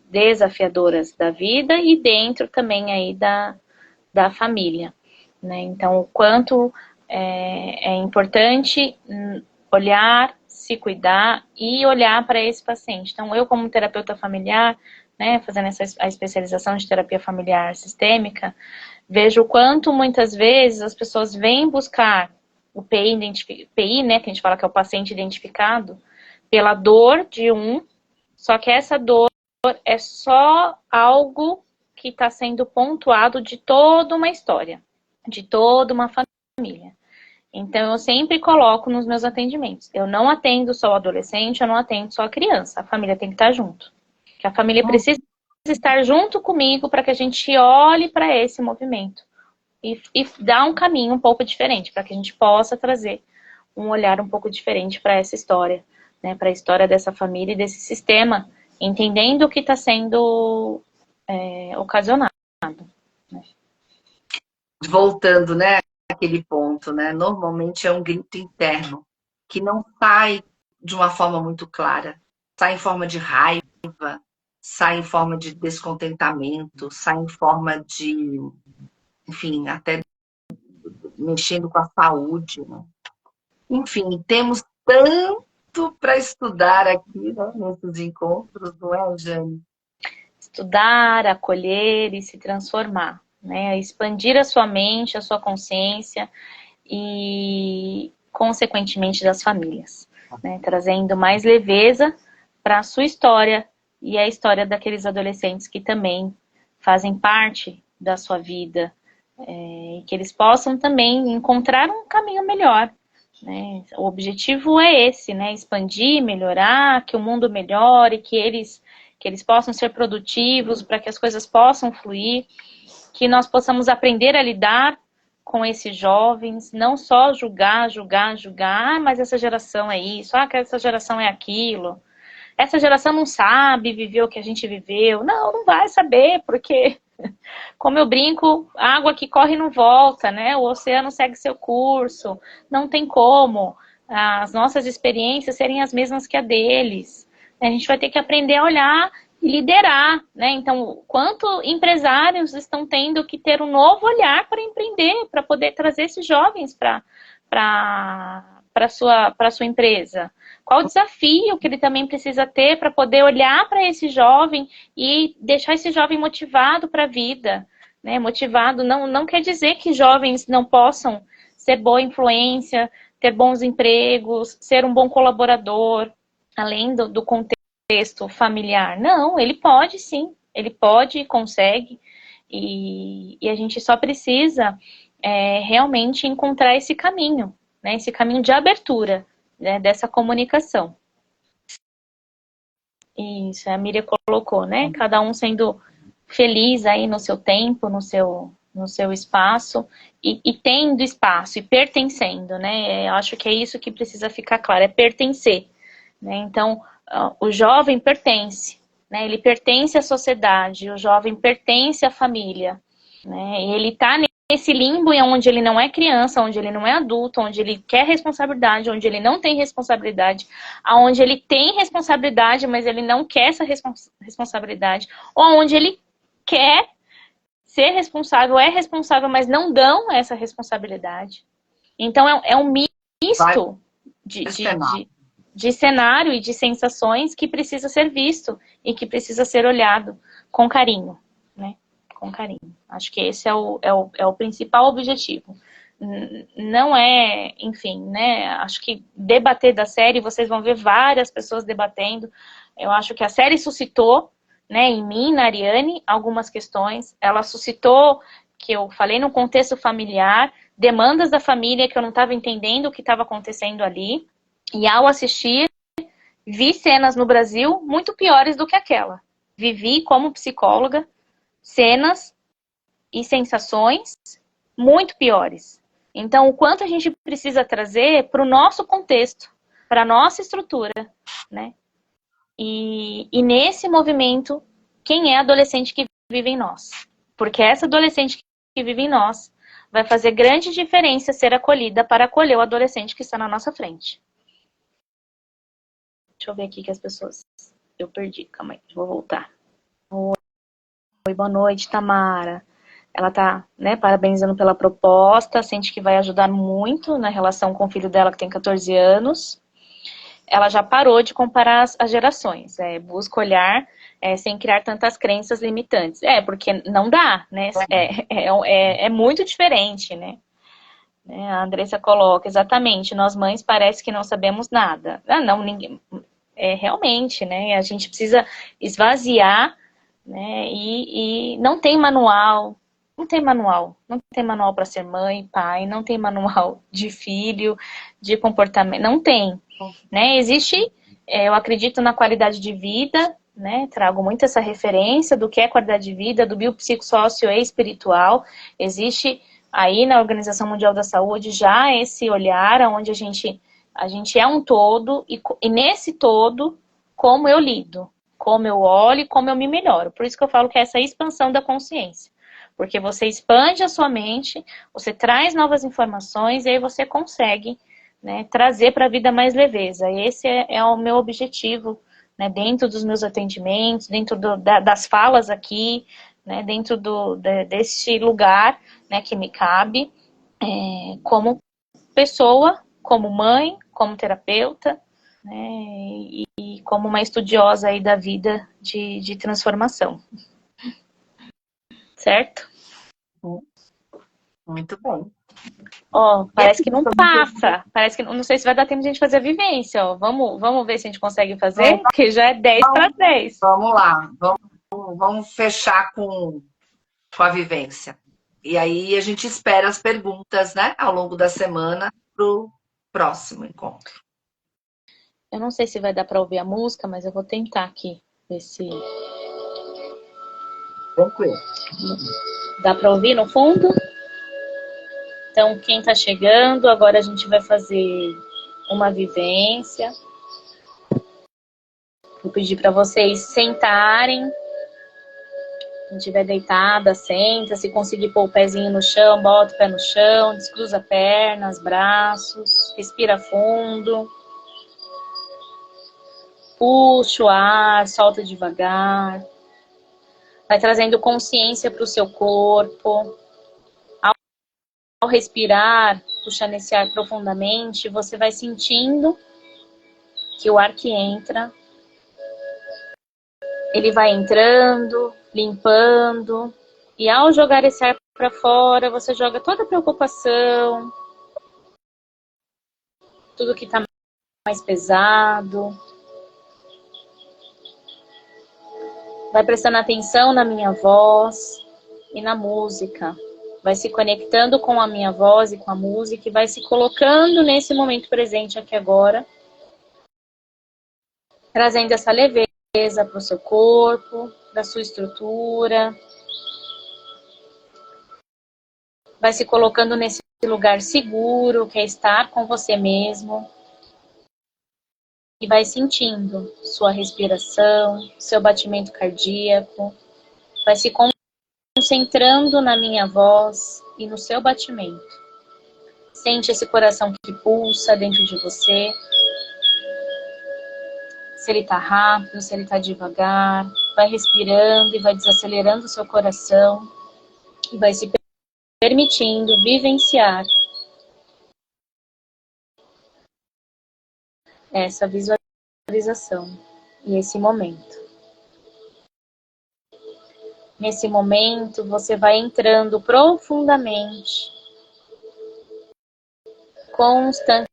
desafiadoras da vida e dentro também aí da da família, né? Então, o quanto é importante olhar, se cuidar e olhar para esse paciente. Então, eu como terapeuta familiar, né, fazendo a especialização de terapia familiar sistêmica, vejo o quanto muitas vezes as pessoas vêm buscar o PI, né, que a gente fala que é o paciente identificado, pela dor de só que essa dor é só algo que está sendo pontuado de toda uma história, de toda uma família. Então, eu sempre coloco nos meus atendimentos. Eu não atendo só o adolescente, eu não atendo só a criança. A família tem que estar junto. Que a família precisa estar junto comigo para que a gente olhe para esse movimento e dar um caminho um pouco diferente, para que a gente possa trazer um olhar um pouco diferente para essa história, né? Para a história dessa família e desse sistema, entendendo o que está sendo ocasionado. Voltando, né, aquele ponto, né? Normalmente é um grito interno que não sai de uma forma muito clara, sai em forma de raiva, sai em forma de descontentamento, sai em forma de, enfim, até mexendo com a saúde, né? Enfim, temos tanto para estudar aqui, né, nesses encontros, não é, Jane? Estudar, acolher e se transformar, né? Expandir a sua mente, a sua consciência e, consequentemente, das famílias, né? Trazendo mais leveza para a sua história e a história daqueles adolescentes que também fazem parte da sua vida, e que eles possam também encontrar um caminho melhor, né? O objetivo é esse, né? Expandir, melhorar, que o mundo melhore, que eles possam ser produtivos, para que as coisas possam fluir, que nós possamos aprender a lidar com esses jovens, não só julgar, mas essa geração é isso, que essa geração é aquilo. Essa geração não sabe viver o que a gente viveu. Não, não vai saber, porque, como eu brinco, a água que corre não volta, né? O oceano segue seu curso. Não tem como as nossas experiências serem as mesmas que a deles. A gente vai ter que aprender a olhar e liderar, né? Então, quanto empresários estão tendo que ter um novo olhar para empreender, para poder trazer esses jovens para sua empresa? Qual o desafio que ele também precisa ter para poder olhar para esse jovem e deixar esse jovem motivado para a vida, né? Motivado não quer dizer que jovens não possam ser boa influência, ter bons empregos, ser um bom colaborador, além do contexto familiar. Não, ele pode sim, ele pode e consegue, e a gente só precisa realmente encontrar esse caminho, né? Esse caminho de abertura, né, dessa comunicação. Isso, a Miriam colocou, né? Cada um sendo feliz aí no seu tempo, no seu espaço, e tendo espaço, e pertencendo, né? Eu acho que é isso que precisa ficar claro, é pertencer, né? Então, o jovem pertence, né? Ele pertence à sociedade, o jovem pertence à família, né? E ele está nesse limbo onde ele não é criança, onde ele não é adulto, onde ele quer responsabilidade, onde ele não tem responsabilidade, onde ele tem responsabilidade, mas ele não quer essa responsabilidade, ou onde ele quer ser responsável, é responsável, mas não dão essa responsabilidade. Então, é um misto de cenário e de sensações que precisa ser visto e que precisa ser olhado com carinho, né? Com carinho. Acho que esse é o principal objetivo. Não é, enfim, né? Acho que debater da série, vocês vão ver várias pessoas debatendo. Eu acho que a série suscitou, né, em mim, na Ariane, algumas questões. Ela suscitou, que eu falei no contexto familiar, demandas da família que eu não estava entendendo o que estava acontecendo ali. E ao assistir, vi cenas no Brasil muito piores do que aquela. Vivi como psicóloga cenas e sensações muito piores. Então, o quanto a gente precisa trazer para o nosso contexto, para a nossa estrutura, né? E nesse movimento, quem é adolescente que vive em nós? Porque essa adolescente que vive em nós vai fazer grande diferença ser acolhida para acolher o adolescente que está na nossa frente. Deixa eu ver aqui que as pessoas... Eu perdi, calma aí, vou voltar. Oi, boa noite, Tamara. ela tá, né, parabenizando pela proposta, sente que vai ajudar muito na relação com o filho dela que tem 14 anos. Ela já parou de comparar as gerações, busca olhar sem criar tantas crenças limitantes. Porque não dá, né? É muito diferente, né? A Andressa coloca, exatamente, nós mães parece que não sabemos nada. Não, ninguém... realmente, né? A gente precisa esvaziar, né? E não tem manual, não tem manual para ser mãe, pai, não tem manual de filho, de comportamento, não tem, né? Existe, eu acredito na qualidade de vida, né? Trago muito essa referência do que é qualidade de vida, do biopsicossócio e espiritual. Existe aí na Organização Mundial da Saúde já esse olhar onde a gente é um todo e nesse todo, como eu lido, como eu olho e como eu me melhoro. Por isso que eu falo que é essa expansão da consciência. Porque você expande a sua mente, você traz novas informações e aí você consegue, né, trazer para a vida mais leveza. Esse é o meu objetivo, né, dentro dos meus atendimentos, dentro das falas aqui, né, dentro desse lugar, né, que me cabe, como pessoa, como mãe, como terapeuta, né, e como uma estudiosa aí da vida de transformação. Certo? Muito bom. Parece que não passa. Parece que não sei se vai dar tempo de a gente fazer a vivência. Vamos ver se a gente consegue fazer, porque já é 10 para 10. Vamos lá, vamos fechar com a vivência. E aí a gente espera as perguntas, né, ao longo da semana para o próximo encontro. Eu não sei se vai dar para ouvir a música, mas eu vou tentar aqui ver se Tranquilo. Dá para ouvir no fundo? Então, quem está chegando, agora a gente vai fazer uma vivência. Vou pedir para vocês sentarem. Quem estiver deitada, senta. Se conseguir pôr o pezinho no chão, bota o pé no chão, descruza pernas, braços, respira fundo. Puxa o ar, solta devagar. Vai trazendo consciência para o seu corpo. Ao respirar, puxando esse ar profundamente, você vai sentindo que o ar que entra, ele vai entrando, limpando. E ao jogar esse ar para fora, você joga toda a preocupação, tudo que está mais pesado. Vai prestando atenção na minha voz e na música. Vai se conectando com a minha voz e com a música e vai se colocando nesse momento presente aqui agora, trazendo essa leveza para o seu corpo, para a sua estrutura. Vai se colocando nesse lugar seguro, que é estar com você mesmo. E vai sentindo sua respiração, seu batimento cardíaco. Vai se concentrando na minha voz e no seu batimento. Sente esse coração que pulsa dentro de você. Se ele está rápido, se ele está devagar. Vai respirando e vai desacelerando o seu coração. E vai se permitindo vivenciar essa visualização e esse momento. Nesse momento, você vai entrando profundamente, constantemente,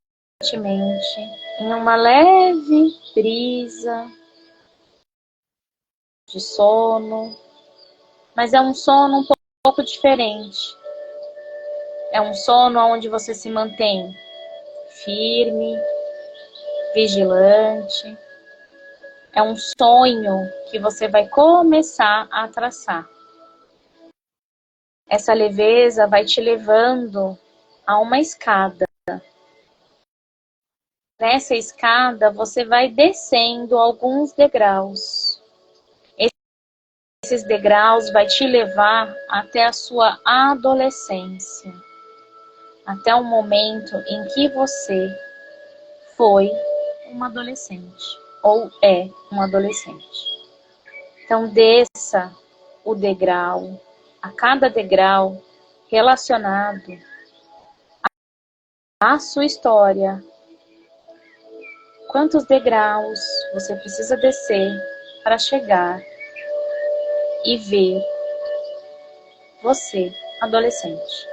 em uma leve brisa de sono, mas é um sono um pouco diferente. É um sono onde você se mantém firme, vigilante. É um sonho que você vai começar a traçar. Essa leveza vai te levando a uma escada. Nessa escada, você vai descendo alguns degraus. Esses degraus vai te levar até a sua adolescência. Até o momento em que você foi um adolescente. Ou é um adolescente. Então, desça o degrau a cada degrau relacionado à sua história. Quantos degraus você precisa descer para chegar e ver você, adolescente.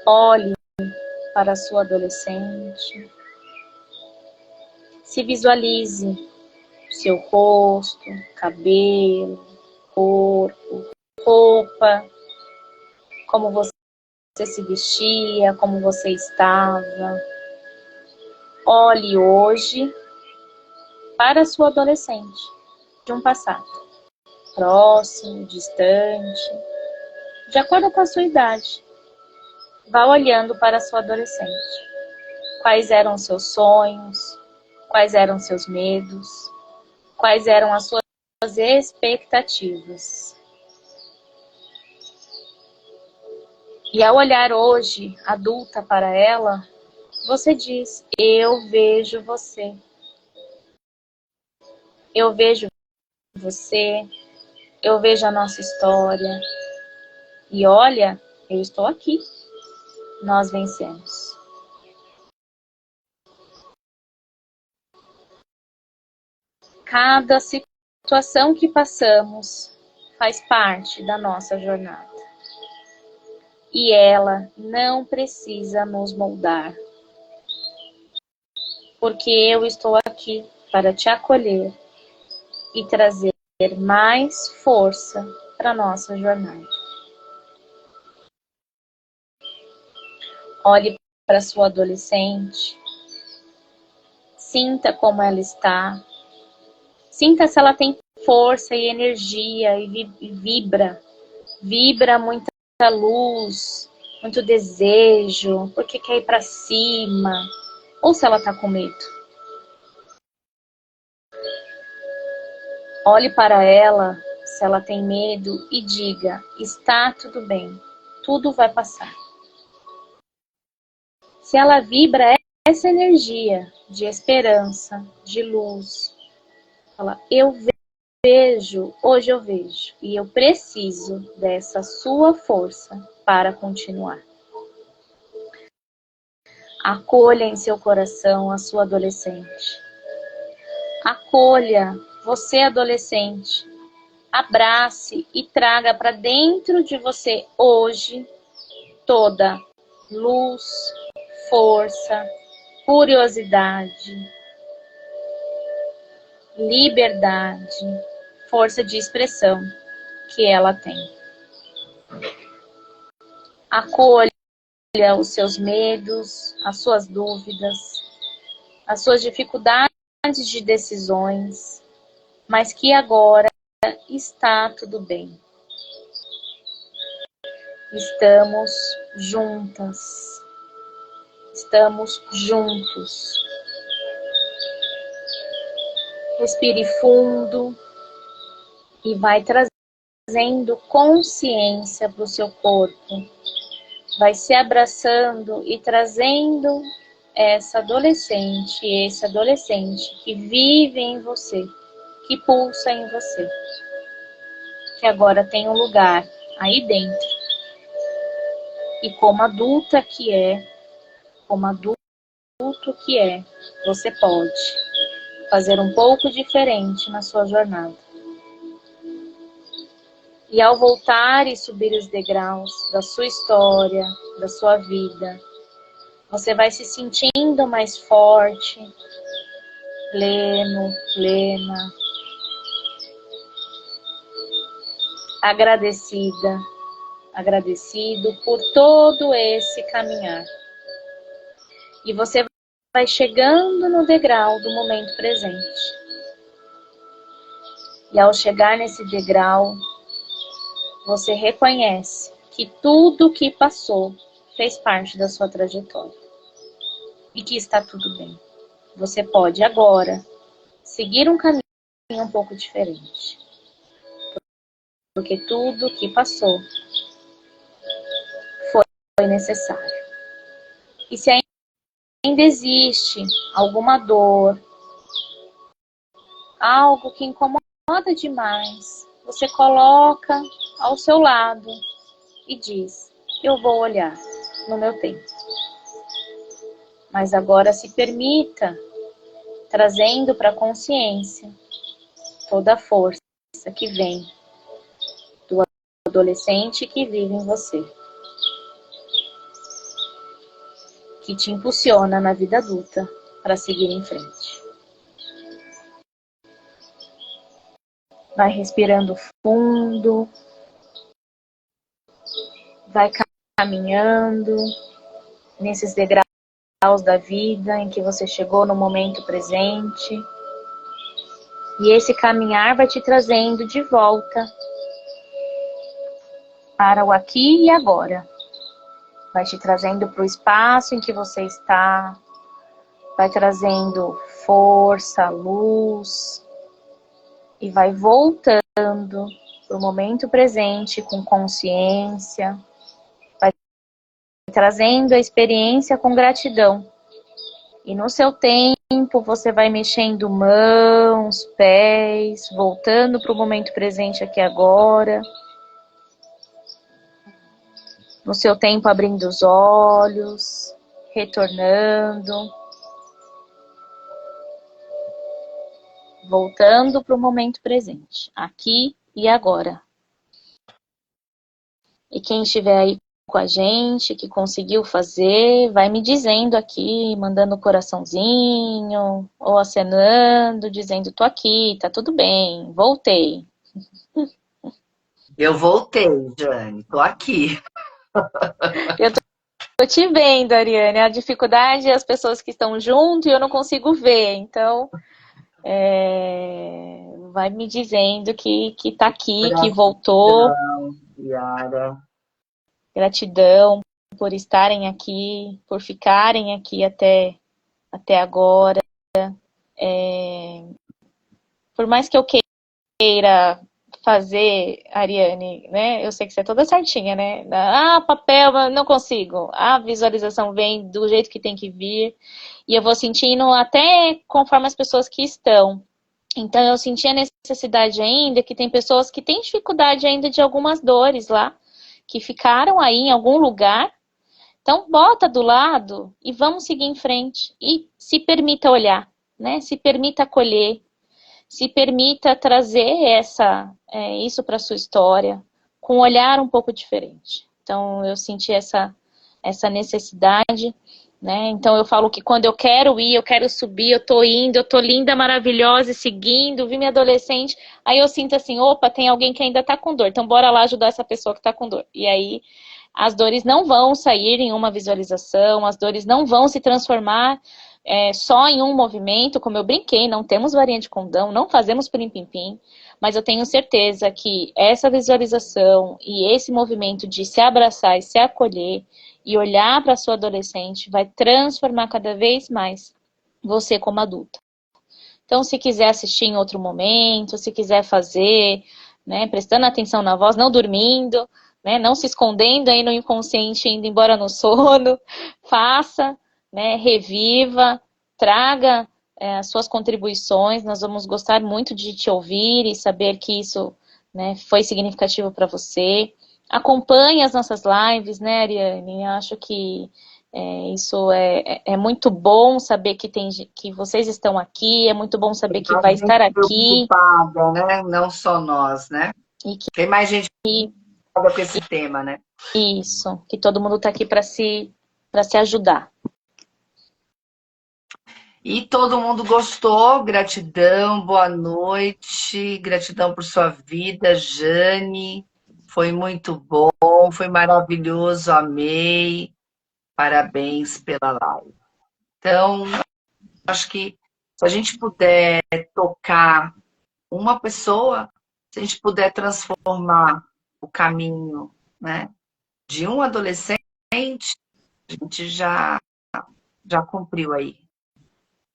Olhe para a sua adolescente. Se visualize seu rosto, cabelo, corpo, roupa, como você se vestia, como você estava. Olhe hoje para a sua adolescente, de um passado próximo, distante, de acordo com a sua idade. Vá olhando para a sua adolescente. Quais eram os seus sonhos? Quais eram os seus medos? Quais eram as suas expectativas? E ao olhar hoje, adulta, para ela, você diz: eu vejo você. Eu vejo você. Eu vejo a nossa história. E olha, eu estou aqui. Nós vencemos. Cada situação que passamos faz parte da nossa jornada. E ela não precisa nos moldar. Porque eu estou aqui para te acolher e trazer mais força para a nossa jornada. Olhe para sua adolescente. Sinta como ela está. Sinta se ela tem força e energia e vibra. Vibra muita luz, muito desejo, porque quer ir para cima. Ou se ela está com medo. Olhe para ela, se ela tem medo, e diga: está tudo bem, tudo vai passar. Se ela vibra essa energia de esperança, de luz, fala: eu vejo, hoje eu vejo, e eu preciso dessa sua força para continuar. Acolha em seu coração a sua adolescente. Acolha você, adolescente. Abrace e traga para dentro de você hoje toda luz, força, curiosidade, liberdade, força de expressão que ela tem. Acolha os seus medos, as suas dúvidas, as suas dificuldades de decisões, mas que agora está tudo bem. Estamos juntas. Estamos juntos. Respire fundo e vai trazendo consciência para o seu corpo. Vai se abraçando e trazendo essa adolescente, esse adolescente que vive em você, que pulsa em você, que agora tem um lugar aí dentro. E como adulta que é, como adulto que é, você pode fazer um pouco diferente na sua jornada. E ao voltar e subir os degraus da sua história, da sua vida, você vai se sentindo mais forte, pleno, plena, agradecida, agradecido por todo esse caminhar. E você vai chegando no degrau do momento presente. E ao chegar nesse degrau, você reconhece que tudo que passou fez parte da sua trajetória. E que está tudo bem. Você pode agora seguir um caminho um pouco diferente. Porque tudo que passou foi necessário. E se ainda existe alguma dor, algo que incomoda demais, você coloca ao seu lado e diz: eu vou olhar no meu tempo. Mas agora se permita, trazendo para a consciência toda a força que vem do adolescente que vive em você, que te impulsiona na vida adulta para seguir em frente. Vai respirando fundo, vai caminhando nesses degraus da vida em que você chegou no momento presente. E esse caminhar vai te trazendo de volta para o aqui e agora. Vai te trazendo para o espaço em que você está, vai trazendo força, luz, e vai voltando para o momento presente com consciência, vai trazendo a experiência com gratidão. E no seu tempo você vai mexendo mãos, pés, voltando para o momento presente aqui agora. No seu tempo abrindo os olhos, retornando, voltando para o momento presente, aqui e agora. E quem estiver aí com a gente, que conseguiu fazer, vai me dizendo aqui, mandando um coraçãozinho, ou acenando, dizendo: tô aqui, tá tudo bem, voltei. Eu voltei, Jane, tô aqui. Eu tô te vendo, Ariane. A dificuldade é as pessoas que estão junto e eu não consigo ver. Então, vai me dizendo que tá aqui, que voltou. Gratidão, Yara. Gratidão por estarem aqui, por ficarem aqui até agora. Por mais que eu queira fazer, Ariane, né? Eu sei que você é toda certinha, né? Ah, papel, não consigo. A visualização vem do jeito que tem que vir. E eu vou sentindo até conforme as pessoas que estão. Então, eu senti a necessidade ainda que tem pessoas que têm dificuldade ainda de algumas dores lá, que ficaram aí em algum lugar. Então, bota do lado e vamos seguir em frente. E se permita olhar, né? Se permita acolher. Se permita trazer isso para a sua história com um olhar um pouco diferente. Então, eu senti essa necessidade, né? Então, eu falo que quando eu quero ir, eu quero subir, eu tô indo, eu tô linda, maravilhosa e seguindo, vi minha adolescente, aí eu sinto assim, opa, tem alguém que ainda tá com dor, então bora lá ajudar essa pessoa que tá com dor. E aí, as dores não vão sair em uma visualização, as dores não vão se transformar só em um movimento, como eu brinquei, não temos varinha de condão, não fazemos pirim-pim-pim, mas eu tenho certeza que essa visualização e esse movimento de se abraçar e se acolher e olhar para a sua adolescente vai transformar cada vez mais você como adulta. Então, se quiser assistir em outro momento, se quiser fazer, né, prestando atenção na voz, não dormindo, né, não se escondendo aí no inconsciente, indo embora no sono, faça, né, reviva, traga as suas contribuições, nós vamos gostar muito de te ouvir e saber que isso, né, foi significativo para você. Acompanhe as nossas lives, né, Ariane? Acho que isso é muito bom saber que vocês estão aqui, é muito bom saber que vai estar aqui. Preocupada, né? Não só nós, né? E que, tem mais gente preocupada com esse tema, né? Isso, que todo mundo está aqui para se ajudar. E todo mundo gostou, gratidão, boa noite, gratidão por sua vida, Jane, foi muito bom, foi maravilhoso, amei, parabéns pela live. Então, acho que se a gente puder tocar uma pessoa, se a gente puder transformar o caminho, né, de um adolescente, a gente já cumpriu aí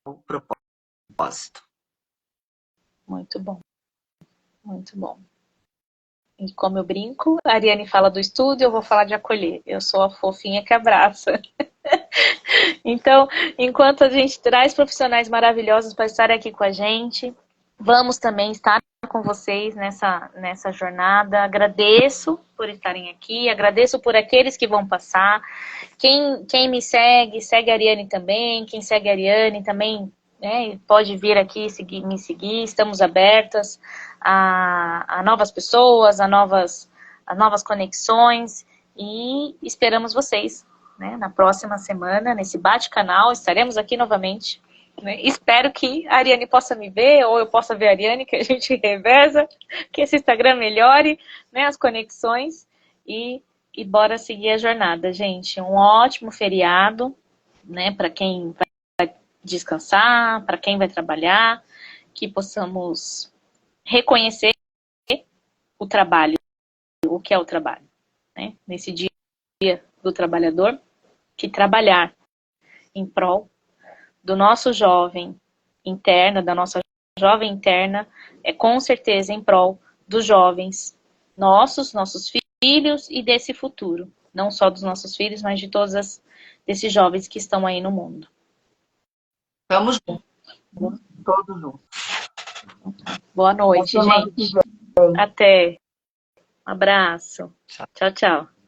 o propósito. Muito bom, muito bom. E como eu brinco, a Ariane fala do estudo, eu vou falar de acolher. Eu sou a fofinha que abraça. Então, enquanto a gente traz profissionais maravilhosos para estar aqui com a gente, vamos também estar com vocês nessa jornada. Agradeço por estarem aqui, agradeço por aqueles que vão passar. Quem me segue, segue a Ariane também. Quem segue a Ariane também, né, pode vir aqui me seguir. Estamos abertas a novas pessoas, a novas conexões e esperamos vocês, né, na próxima semana, nesse bate-canal. Estaremos aqui novamente. Né? Espero que a Ariane possa me ver, ou eu possa ver a Ariane, que a gente reveza, que esse Instagram melhore, né, as conexões, e bora seguir a jornada, gente. Um ótimo feriado, né, para quem vai descansar, para quem vai trabalhar, que possamos reconhecer o trabalho, o que é o trabalho, né? Nesse dia do trabalhador, que trabalhar em prol do nosso jovem interna, da nossa jovem interna, é com certeza em prol dos jovens nossos filhos e desse futuro. Não só dos nossos filhos, mas de todos desses jovens que estão aí no mundo. Vamos juntos. Todos juntos. Boa noite, gente. Até. Um abraço. Tchau, tchau.